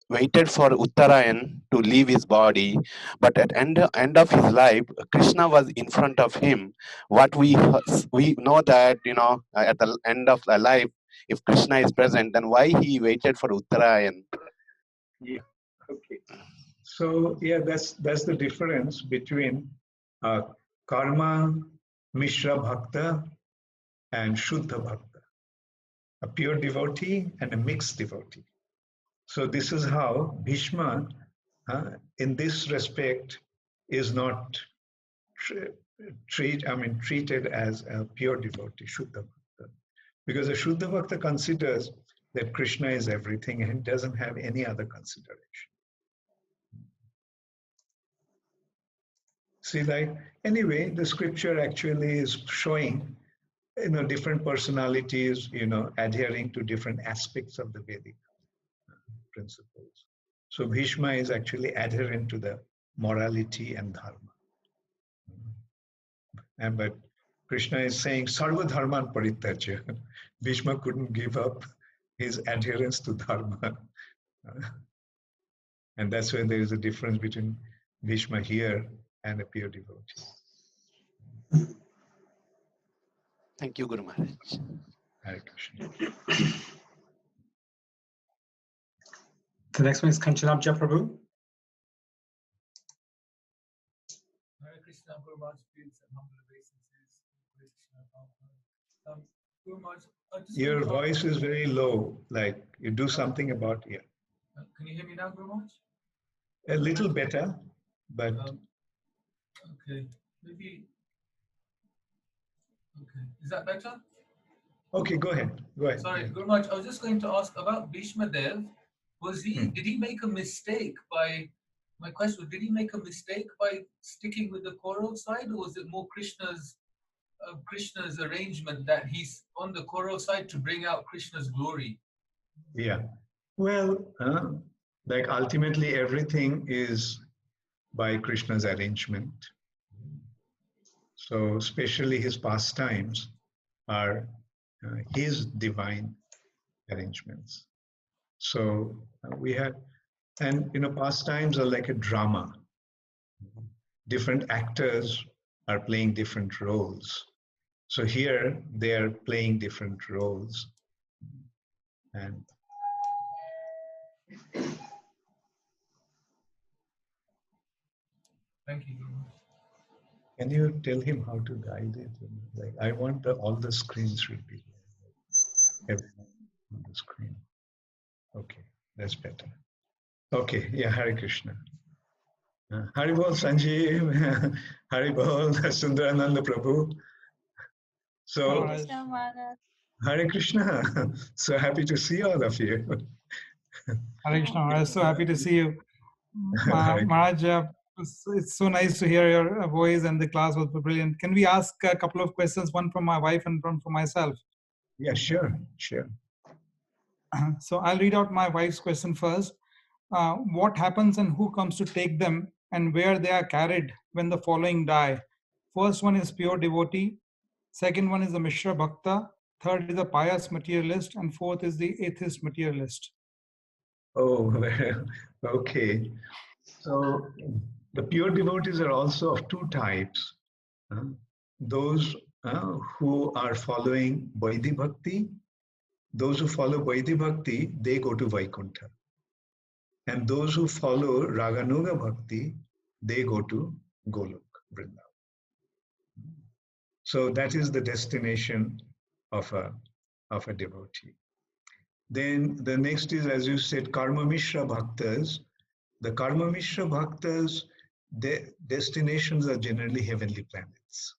[SPEAKER 4] waited for Uttarayan to leave his body, but at end of his life, Krishna was in front of him. What we know that at the end of the life, if Krishna is present, then why he waited for Uttarayan?
[SPEAKER 1] Yeah. Okay. So yeah, that's the difference between karma mishra bhakta and shuddha bhakta, a pure devotee and a mixed devotee. So this is how Bhishma, in this respect, is not treated as a pure devotee, shuddha bhakta, because a shuddha bhakta considers that Krishna is everything and doesn't have any other consideration. See, like, anyway, the scripture actually is showing, different personalities, adhering to different aspects of the Vedic principles. So Bhishma is actually adherent to the morality and dharma. But Krishna is saying, Sarva Dharman Parityajya. Bhishma couldn't give up his adherence to dharma. And that's why there is a difference between Bhishma here and a pure devotee.
[SPEAKER 4] Thank you, Guru Maharaj.
[SPEAKER 1] Hare Krishna.
[SPEAKER 2] The next one is Kanchanabja Prabhu.
[SPEAKER 5] Hare Krishna, Guru Maharaj, please, and humble obeisances. Guru Maharaj,
[SPEAKER 1] Your voice is very low, like you do something about it.
[SPEAKER 5] Can you hear me now, Guru Maharaj?
[SPEAKER 1] A little better, but
[SPEAKER 5] okay, maybe. Okay, is that better?
[SPEAKER 1] Okay, go ahead. Go ahead.
[SPEAKER 5] Sorry, Guru Maharaj, I was just going to ask about Bhishma Dev. Did he make a mistake by, my question was, did he make a mistake by sticking with the Kaurav side, or was it more Krishna's arrangement that he's on the Kaurav side to bring out Krishna's glory?
[SPEAKER 1] Yeah. Well, like ultimately everything is by Krishna's arrangement. So especially his pastimes are his divine arrangements. So we have, and pastimes are like a drama. Different actors are playing different roles. So here they are playing different roles. And
[SPEAKER 5] Thank you, Guru Maharaj.
[SPEAKER 1] can you tell him how to guide it? Like I want all the screens should be everyone on the screen. Okay, that's better. Okay, yeah, Hare Krishna. Hari Bol Sanjeev, Hari Bol Sundarananda Prabhu. So, Hare Krishna. So happy to see all of you.
[SPEAKER 6] Hare Krishna. I'm so happy to see you. Maharaj, it's so nice to hear your voice, and the class was brilliant. Can we ask a couple of questions, one from my wife and one from myself?
[SPEAKER 1] Yeah, sure.
[SPEAKER 6] So I'll read out my wife's question first. What happens and who comes to take them, and where they are carried when the following die? First one is pure devotee. Second one is the Mishra Bhakta. Third is the pious materialist. And fourth is the atheist materialist.
[SPEAKER 1] Oh, okay. So the pure devotees are also of two types. Those who are following Vaidhi Bhakti, those who follow Vaidhi Bhakti, they go to Vaikuntha. And those who follow Raganuga Bhakti, they go to Golok, Vrindavan. So that is the destination of a devotee. Then the next is, as you said, Karma Mishra Bhaktas. The Karma Mishra Bhaktas, their destinations are generally heavenly planets.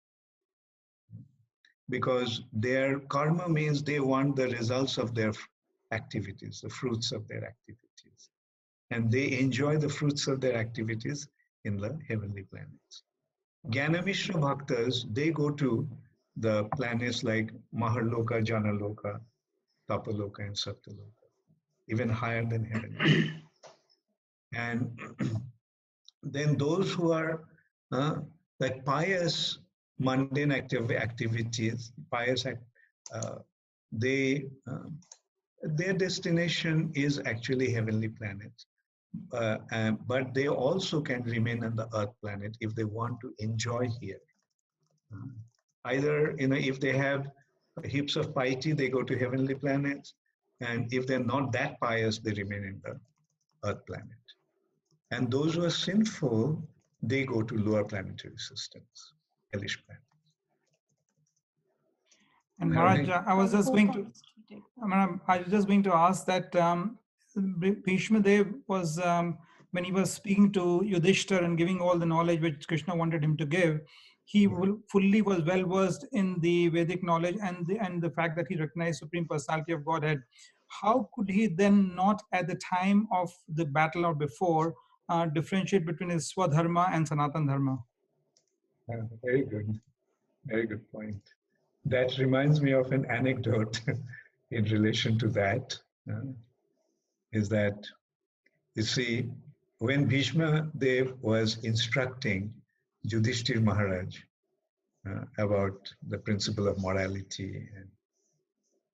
[SPEAKER 1] Because their karma means they want the results of their activities, the fruits of their activities. And they enjoy the fruits of their activities in the heavenly planets. Jnana Mishra Bhaktas, they go to the planets like Maharloka, Janaloka, Tapaloka, and Satyaloka, even higher than heaven. And then those who are like pious, mundane activities, their destination is actually heavenly planets. But they also can remain on the earth planet if they want to enjoy here. Either, if they have heaps of piety, they go to heavenly planets. And if they're not that pious, they remain in the earth planet. And those who are sinful, they go to lower planetary systems, hellish planets.
[SPEAKER 6] And Maharaj, I was just going to ask that Bhishma Dev was, when he was speaking to Yudhishthira and giving all the knowledge which Krishna wanted him to give, he fully was well versed in the Vedic knowledge and the fact that he recognized Supreme Personality of Godhead. How could he then not, at the time of the battle or before, differentiate between his Swadharma and Sanatan Dharma?
[SPEAKER 1] Very good point. That reminds me of an anecdote in relation to that. Is that, you see, when Bhishma Dev was instructing Yudhishthira Maharaj about the principle of morality, and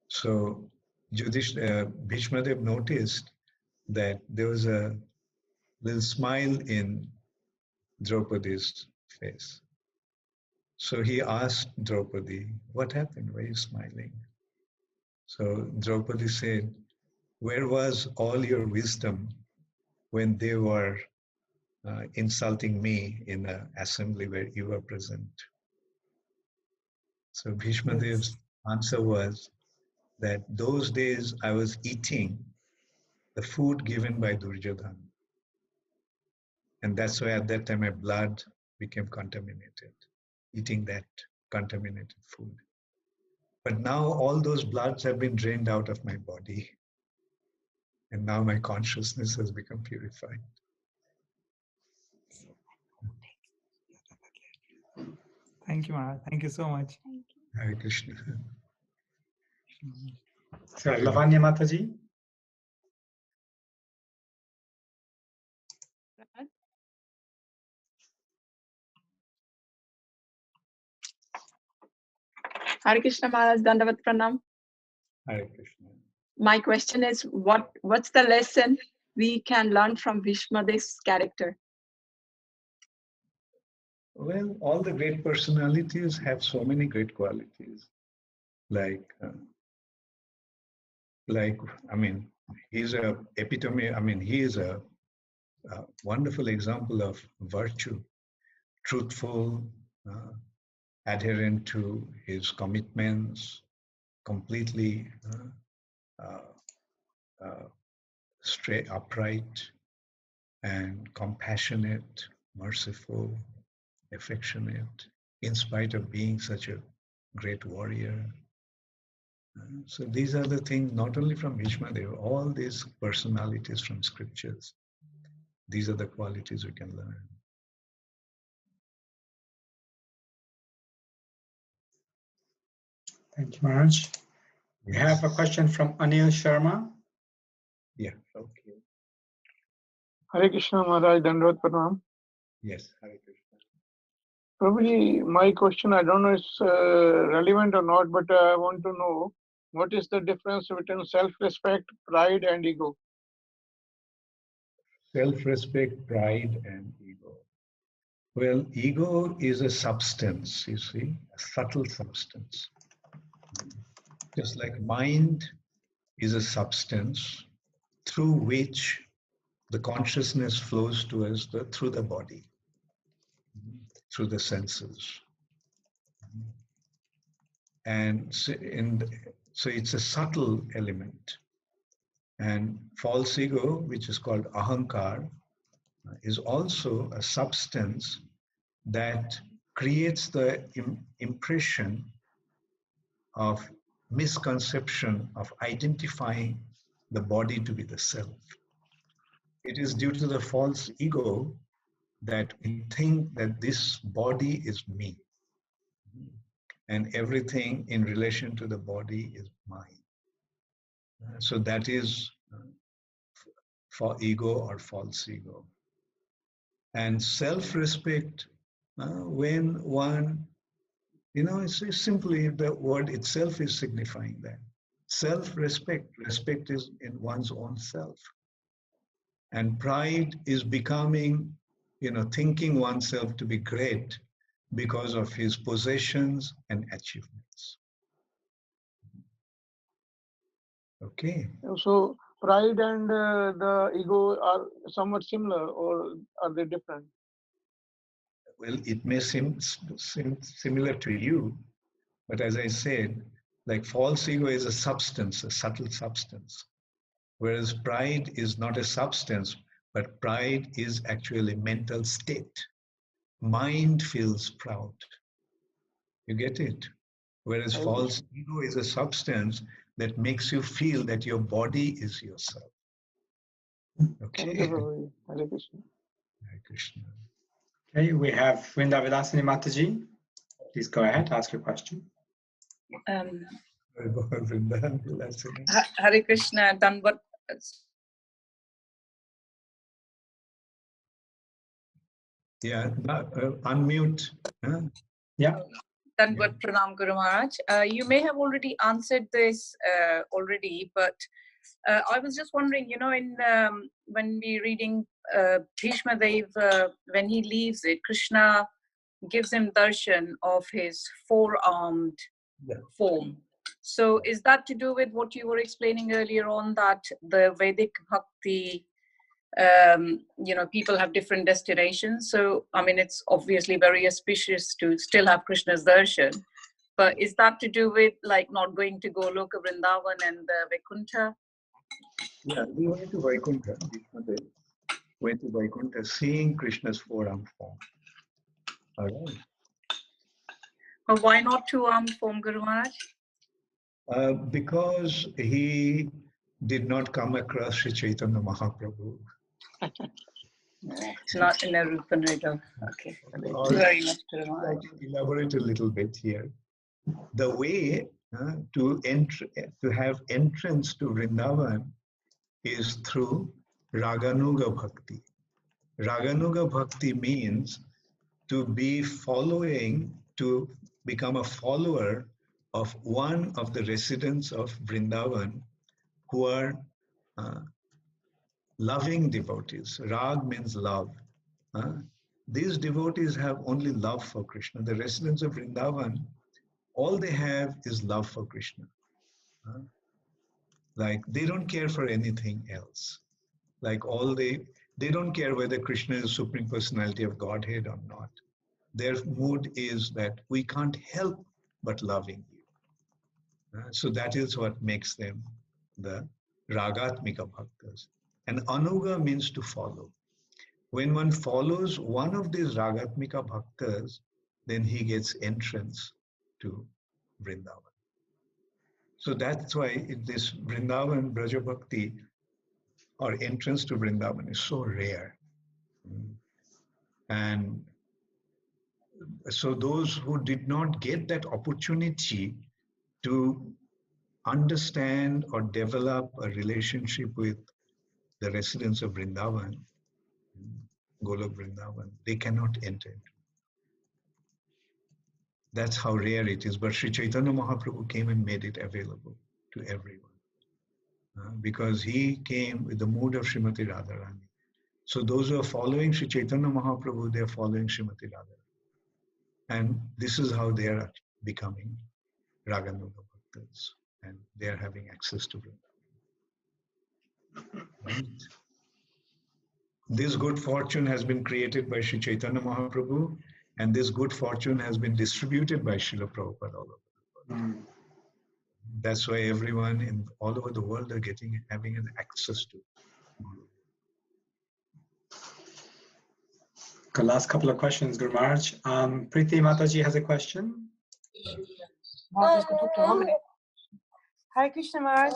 [SPEAKER 1] so Bhishma Dev noticed that there was a little smile in Draupadi's face. So he asked Draupadi, "What happened? Why are you smiling?" So Draupadi said, "Where was all your wisdom when they were insulting me in an assembly where you were present?" So Bhishma Dev's answer was that those days I was eating the food given by Duryodhana. And that's why at that time my blood became contaminated, eating that contaminated food. But now all those bloods have been drained out of my body. And now my consciousness has become purified.
[SPEAKER 6] Thank you, Maharaj. Thank you so much.
[SPEAKER 1] Hare Krishna.
[SPEAKER 2] So, Lavanya Mataji.
[SPEAKER 7] Hare Krishna Maharaj, Dandavat Pranam.
[SPEAKER 1] Hare Krishna.
[SPEAKER 7] My question is, what's the lesson we can learn from Bhishmadev's character?
[SPEAKER 1] Well, all the great personalities have so many great qualities. He's a epitome. He is a wonderful example of virtue, truthful, adherent to his commitments, completely straight, upright, and compassionate, merciful, affectionate, in spite of being such a great warrior. So these are the things, not only from Bhishmadev, all these personalities from scriptures. These are the qualities we can learn.
[SPEAKER 2] Thank you, Maharaj. We have a question from Anil Sharma.
[SPEAKER 1] Yeah, okay.
[SPEAKER 8] Hare Krishna Maharaj, Dandavat Pranam.
[SPEAKER 1] Yes, Hare Krishna.
[SPEAKER 8] Probably my question, I don't know if it's relevant or not, but I want to know what is the difference between self-respect, pride, and ego?
[SPEAKER 1] Self-respect, pride, and ego. Well, ego is a substance, you see, a subtle substance. Just like mind is a substance through which the consciousness flows to us through the body, through the senses. And so it's a subtle element. And false ego, which is called ahankar, is also a substance that creates the impression of misconception of identifying the body to be the self. It is due to the false ego that we think that this body is me, and everything in relation to the body is mine. So that is for ego or false ego. And self-respect, when one, it's simply the word itself is signifying that. Self-respect, respect is in one's own self. And pride is becoming, thinking oneself to be great because of his possessions and achievements. Okay.
[SPEAKER 8] So pride and the ego are somewhat similar, or are they different?
[SPEAKER 1] Well, it may seem similar to you, but as I said, like false ego is a substance, a subtle substance, whereas pride is not a substance, but pride is actually a mental state. Mind feels proud. You get it? Whereas false ego is a substance that makes you feel that your body is yourself. Okay.
[SPEAKER 8] Hare Krishna.
[SPEAKER 1] Hare Krishna.
[SPEAKER 2] Okay, we have Vrinda Vilasini Mataji. Please go ahead, ask your question.
[SPEAKER 9] Hare Krishna, Dandavat.
[SPEAKER 1] Yeah, unmute. Huh?
[SPEAKER 2] Yeah.
[SPEAKER 9] Dandavat Pranam Guru Maharaj. You may have already answered this already, but I was just wondering, when we're reading Bhishmadev, when he leaves it, Krishna gives him darshan of his four-armed form. So is that to do with what you were explaining earlier on, that the Vedic Bhakti, people have different destinations? So, it's obviously very auspicious to still have Krishna's darshan, but is that to do with not going to Goloka, Vrindavan and Vaikuntha?
[SPEAKER 1] Yeah, we went to Vaikuntha. Bhishmadev went to Vaikuntha seeing Krishna's four-armed form. All right.
[SPEAKER 9] But why not two-armed form, Guru Maharaj?
[SPEAKER 1] Because he did not come across Sri Chaitanya Mahaprabhu.
[SPEAKER 9] Not in a Rupanrita. Okay. Thank you very much, Guru Maharaj.
[SPEAKER 1] Elaborate a little bit here. The way to have entrance to Vrindavan is through Raganuga Bhakti. Raganuga Bhakti means to be following, to become a follower of one of the residents of Vrindavan who are loving devotees. Rag means love. These devotees have only love for Krishna. The residents of Vrindavan, all they have is love for Krishna. Like they don't care for anything else. Like they don't care whether Krishna is Supreme Personality of Godhead or not. Their mood is that we can't help but loving you. So that is what makes them the Ragatmika Bhaktas. And Anuga means to follow. When one follows one of these Ragatmika Bhaktas, then he gets entrance to Vrindavan. So that's why this Vrindavan Braja Bhakti or entrance to Vrindavan is so rare. And so those who did not get that opportunity to understand or develop a relationship with the residents of Vrindavan, Golok Vrindavan, they cannot enter. That's how rare it is. But Sri Chaitanya Mahaprabhu came and made it available to everyone. Because he came with the mood of Srimati Radharani. So those who are following Sri Chaitanya Mahaprabhu, they are following Srimati Radharani. And this is how they are becoming Raganuga Bhaktas. And they are having access to Vrindavan. Right? This good fortune has been created by Sri Chaitanya Mahaprabhu, and this good fortune has been distributed by Srila Prabhupada all over the world. That's why everyone all over the world are having an access to Guru.
[SPEAKER 2] Okay, last couple of questions, Guru Maharaj. Preeti Mataji has a question.
[SPEAKER 10] Hare Krishna Maharaj.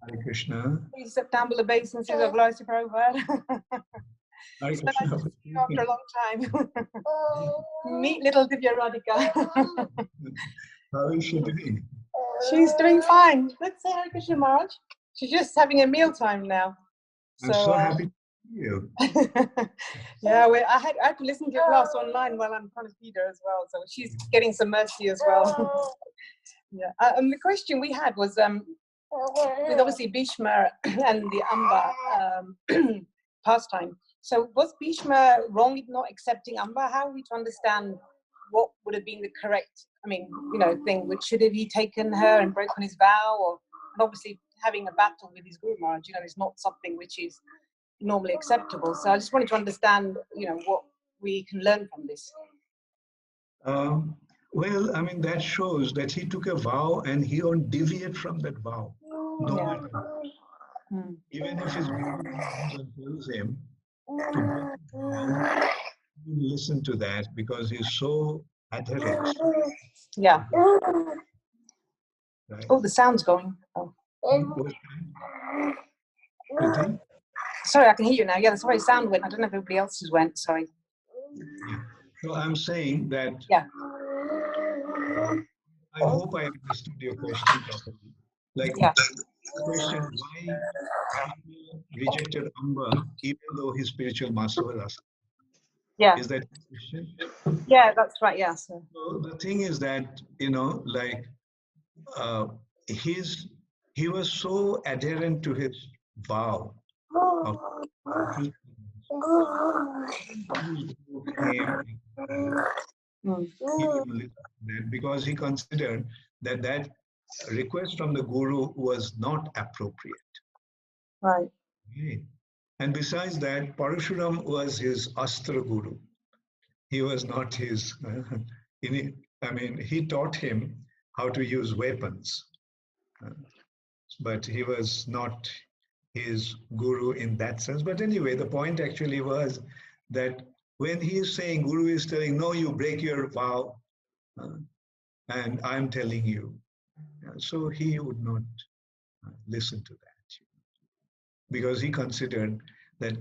[SPEAKER 1] Hare Krishna.
[SPEAKER 10] Please accept humble obeisances of glory to Prabhupada.
[SPEAKER 1] Hare
[SPEAKER 10] So nice
[SPEAKER 1] Krishna.
[SPEAKER 10] to see you after a long time. Meet little Divya Radhika.
[SPEAKER 1] How is she doing?
[SPEAKER 10] She's doing fine. Let's say Hare Krishna Maharaj. She's just having a meal time now.
[SPEAKER 1] I'm so happy to see you.
[SPEAKER 10] Yeah, I had to listen to your class online while I'm trying to feed her as well. So she's getting some mercy as well. Yeah. And the question we had was with obviously Bhishma and the Amba pastime. So was Bhishma wrong in not accepting Amba? How are we to understand what would have been the correct, thing? Which should have he taken her and broken his vow, or and obviously having a battle with his Guru Maharaj, is not something which is normally acceptable. So I just wanted to understand, what we can learn from this.
[SPEAKER 1] Well, that shows that he took a vow and he won't deviate from that vow. No matter what. Even if his Guru tells him to break the vow, he will listen to that because he's so adherent.
[SPEAKER 10] Yeah.
[SPEAKER 1] Right?
[SPEAKER 10] Oh, the sound's going. Oh. Sorry, I can hear you now. Yeah, that's why sound went. I don't know if everybody else's went. Sorry.
[SPEAKER 1] Yeah. So I'm saying that.
[SPEAKER 10] Yeah.
[SPEAKER 1] I hope I understood your question properly. Like the question, why he rejected Amba even though his spiritual master was asking?
[SPEAKER 10] Yeah.
[SPEAKER 1] Is that the question?
[SPEAKER 10] Yeah, that's right. Yeah. So
[SPEAKER 1] the thing is that he was so adherent to his vow of because he considered that request from the Guru was not appropriate.
[SPEAKER 10] Right.
[SPEAKER 1] Okay. And besides that, Parashuram was his Astra Guru. He was not his, he taught him how to use weapons, but he was not his Guru in that sense. But anyway, the point actually was that when he is saying, Guru is telling, no, you break your vow, and I'm telling you, So he would not listen to that, because he considered that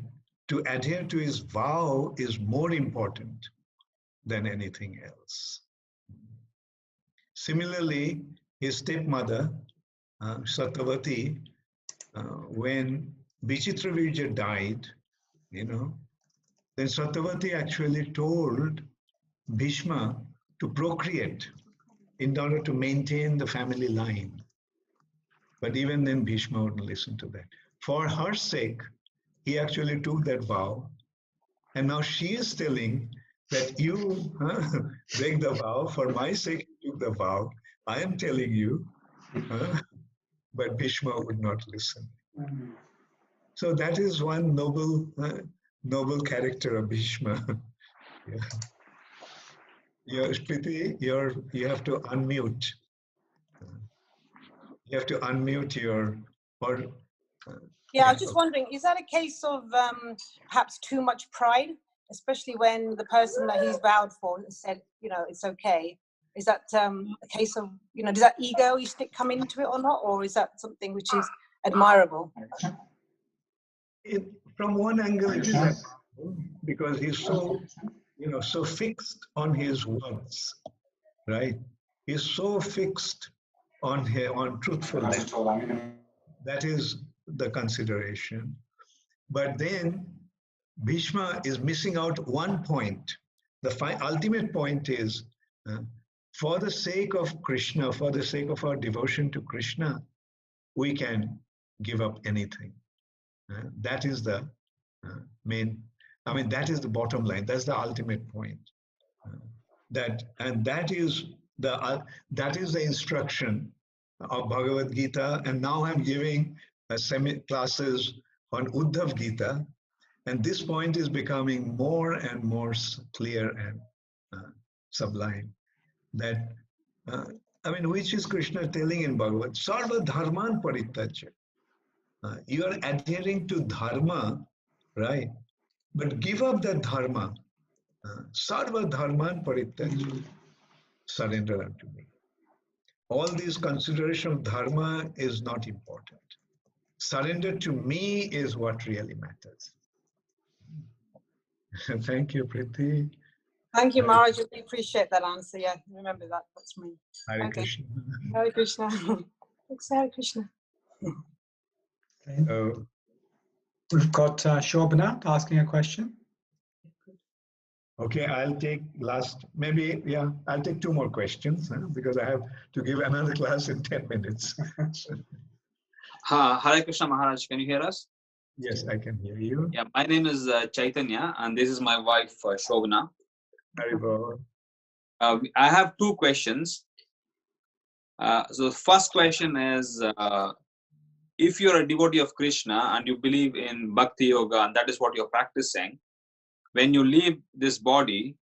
[SPEAKER 1] to adhere to his vow is more important than anything else. Similarly, his stepmother, Satyavati, when Vichitravirja died, then Satyavati actually told Bhishma to procreate in order to maintain the family line. But even then, Bhishma wouldn't listen to that. For her sake, he actually took that vow. And now she is telling that you break the vow. For my sake, you took the vow. I am telling you. But Bhishma would not listen. So that is one noble character of Bhishma. Priti, you have to unmute. You have to unmute
[SPEAKER 10] yeah, I was just wondering, is that a case of perhaps too much pride, especially when the person that he's vowed for said, it's okay? Is that a case of, does that ego come into it or not? Or is that something which is admirable?
[SPEAKER 1] From one angle, it is admirable because he's so, so fixed on his words, right? He's so fixed on truthfulness. That is the consideration. But then Bhishma is missing out one point. The ultimate point is, for the sake of Krishna, for the sake of our devotion to Krishna, we can give up anything. That is the that is the bottom line. That's the ultimate point. That is the instruction of Bhagavad Gita. And now I'm giving classes on Uddhav Gita. And this point is becoming more and more clear and sublime. That, which is Krishna telling in Bhagavat, Sarva Dharman Parityajya. You are adhering to dharma, right? But give up that dharma. Sarva Dharman Parityajya. Surrender unto me. All these consideration of dharma is not important. Surrender to me is what really matters. Thank you, Priti.
[SPEAKER 10] Thank you, Maharaj. We appreciate that answer. Yeah, remember that. That's me.
[SPEAKER 1] Hare Krishna.
[SPEAKER 10] Hare Krishna. Thanks, Hare Krishna.
[SPEAKER 2] We've got Shobana asking a question.
[SPEAKER 1] Okay, I'll take I'll take two more questions because I have to give another class in 10 minutes.
[SPEAKER 11] Hare Krishna Maharaj, can you hear us?
[SPEAKER 1] Yes, I can hear you.
[SPEAKER 11] Yeah, my name is Chaitanya and this is my wife Shobana. I have two questions. So the first question is, if you're a devotee of Krishna and you believe in Bhakti Yoga and that is what you're practicing, when you leave this body,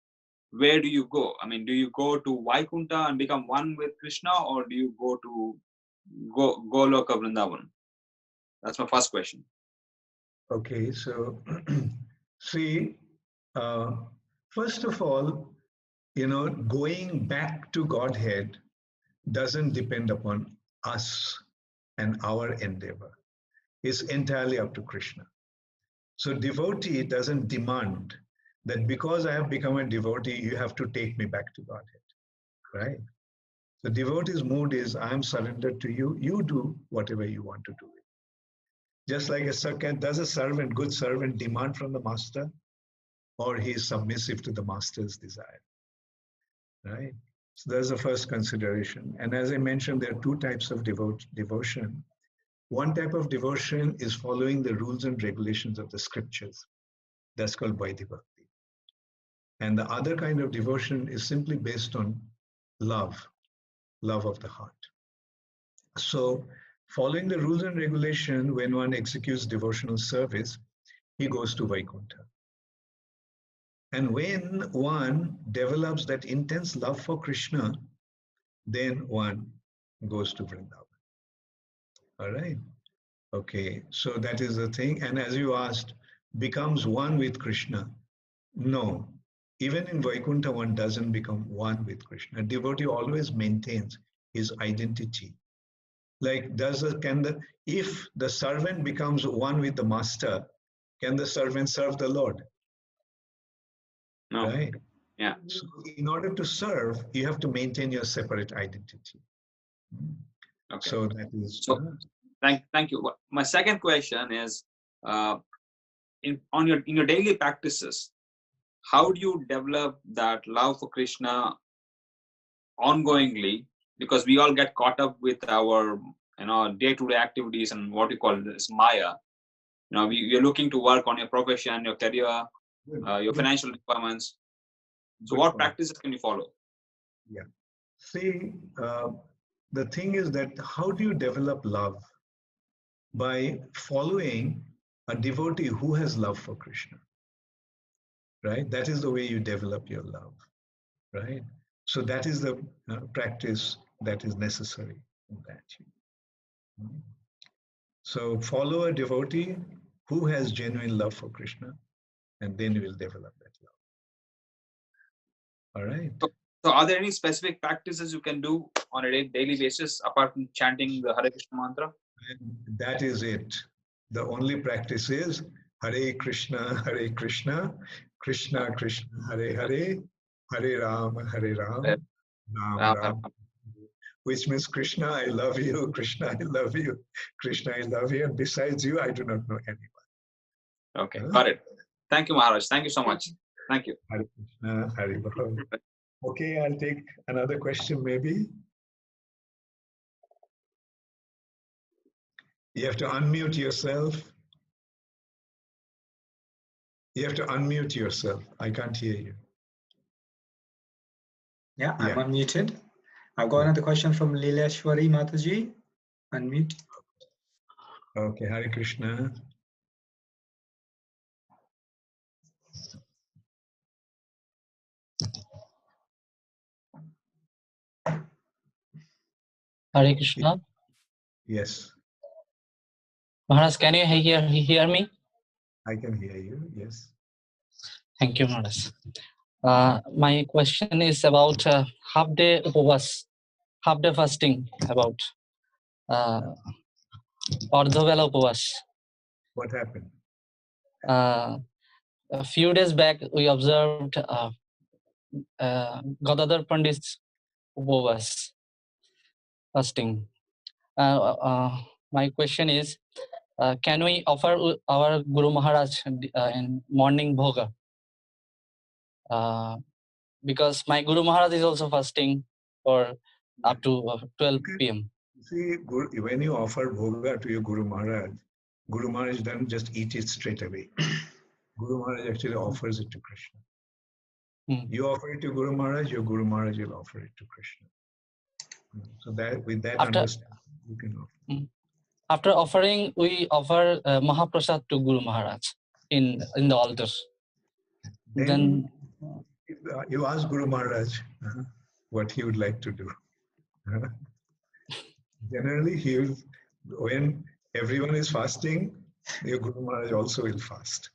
[SPEAKER 11] where do you go? Do you go to Vaikuntha and become one with Krishna, or do you go to Goloka Vrindavan? That's my first question.
[SPEAKER 1] Okay, so see, first of all, going back to Godhead doesn't depend upon us and our endeavor. It's entirely up to Krishna. So devotee doesn't demand that because I have become a devotee, you have to take me back to Godhead, right? The devotee's mood is, I am surrendered to you. You do whatever you want to do. Just like does a good servant demand from the master, or he is submissive to the master's desire, right? So that's the first consideration. And as I mentioned, there are two types of devotion. One type of devotion is following the rules and regulations of the scriptures. That's called Vaidhi Bhakti. And the other kind of devotion is simply based on love of the heart. So following the rules and regulation, when one executes devotional service, he goes to Vaikuntha. And when one develops that intense love for Krishna, then one goes to Vrindavan. All right. Okay, so that is the thing. And as you asked, becomes one with Krishna. No, even in Vaikuntha, one doesn't become one with Krishna. A devotee always maintains his identity. Like, if the servant becomes one with the master, can the servant serve the Lord?
[SPEAKER 11] No.
[SPEAKER 1] Right?
[SPEAKER 11] Yeah.
[SPEAKER 1] So in order to serve, you have to maintain your separate identity.
[SPEAKER 11] Okay.
[SPEAKER 1] So that is.
[SPEAKER 11] So thank you. My second question is, in your daily practices, how do you develop that love for Krishna ongoingly? Because we all get caught up with our day-to-day activities and what you call this Maya. You're looking to work on your profession, your career, your financial requirements. So what practices can you follow?
[SPEAKER 1] Yeah. See, the thing is that how do you develop love? By following a devotee who has love for Krishna. Right? That is the way you develop your love. Right? So that is the practice that is necessary in that. So follow a devotee who has genuine love for Krishna, and then you will develop that love. All right.
[SPEAKER 11] So are there any specific practices you can do on a daily basis apart from chanting the Hare Krishna mantra?
[SPEAKER 1] And that is it. The only practice is Hare Krishna, Krishna Krishna, Hare Hare, Hare Ram, Ram Ram. Which means Krishna, I love you, Krishna, I love you, Krishna, I love you, and besides you, I do not know anyone.
[SPEAKER 11] Okay, got it. Thank you, Maharaj. Thank you so much. Thank you.
[SPEAKER 1] Hare Krishna, Hare Bhava. Okay, I'll take another question maybe. You have to unmute yourself. You have to unmute yourself. I can't hear you.
[SPEAKER 2] Yeah, I'm unmuted. I've got another question from Leeleshwari Mataji. Unmute.
[SPEAKER 1] Okay, Hare Krishna.
[SPEAKER 12] Hare Krishna.
[SPEAKER 1] Yes.
[SPEAKER 12] Maharaj, can you hear me?
[SPEAKER 1] I can hear you, yes.
[SPEAKER 12] Thank you, Maharaj. My question is about half-day upavas, half-day fasting, about Ardhavela upavas.
[SPEAKER 1] What happened?
[SPEAKER 12] A few days back, we observed Gadadhar Pandit's upavas, fasting. My question is, can we offer our Guru Maharaj in morning bhoga? Because my Guru Maharaj is also fasting for up to 12 p.m.
[SPEAKER 1] See, when you offer bhoga to your Guru Maharaj doesn't just eat it straight away. Guru Maharaj actually offers it to Krishna. You offer it to Guru Maharaj, your Guru Maharaj will offer it to Krishna. So that with that understanding, you can offer.
[SPEAKER 12] After offering, we offer Mahaprasad to Guru Maharaj in the altar. Then
[SPEAKER 1] you ask Guru Maharaj what he would like to do. Generally, when everyone is fasting, your Guru Maharaj also will fast.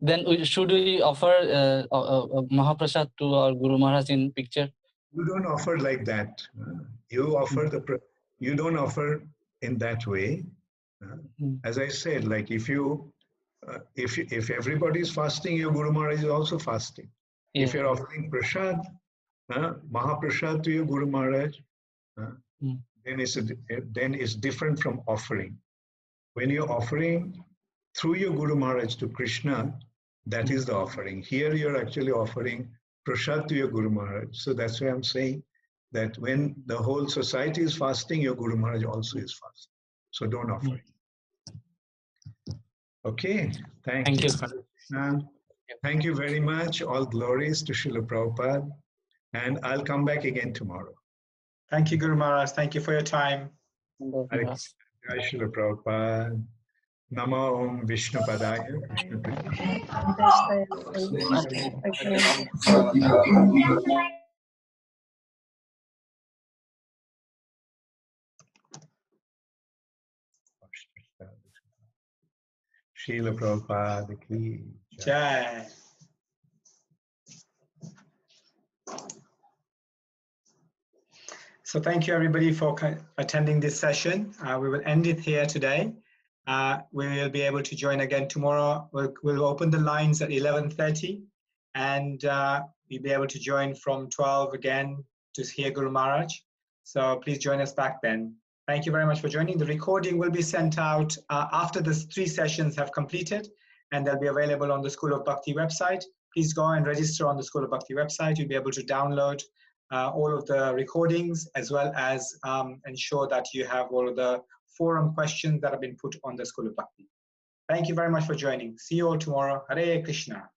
[SPEAKER 12] Then should we offer Mahaprasad to our Guru Maharaj in picture?
[SPEAKER 1] You don't offer like that. You offer you don't offer in that way. As I said, like if everybody is fasting, your Guru Maharaj is also fasting. Yeah. If you're offering prasad, Mahaprasad to your Guru Maharaj, then it's different from offering. When you're offering through your Guru Maharaj to Krishna, that is the offering. Here you're actually offering prasad to your Guru Maharaj. So that's why I'm saying that when the whole society is fasting, your Guru Maharaj also is fasting. So don't offer it. Okay, thank you. Thank you very much. All glories to Srila Prabhupada. And I'll come back again tomorrow.
[SPEAKER 2] Thank you, Guru Maharaj. Thank you for your time.
[SPEAKER 1] Jai Srila Prabhupada. Namo Om Vishnu Padaya. Srila Prabhupada ki
[SPEAKER 2] Jai. So thank you everybody for attending this session. We will end it here today. We will be able to join again tomorrow. We'll open the lines at 11:30, and you'll be able to join from 12 again to hear Guru Maharaj. So please join us back then. Thank you very much for joining. The recording will be sent out after the 3 sessions have completed, and they'll be available on the School of Bhakti website. Please go and register on the School of Bhakti website. You'll be able to download all of the recordings, as well as ensure that you have all of the forum questions that have been put on the School of Bhakti. Thank you very much for joining. See you all tomorrow. Hare Krishna.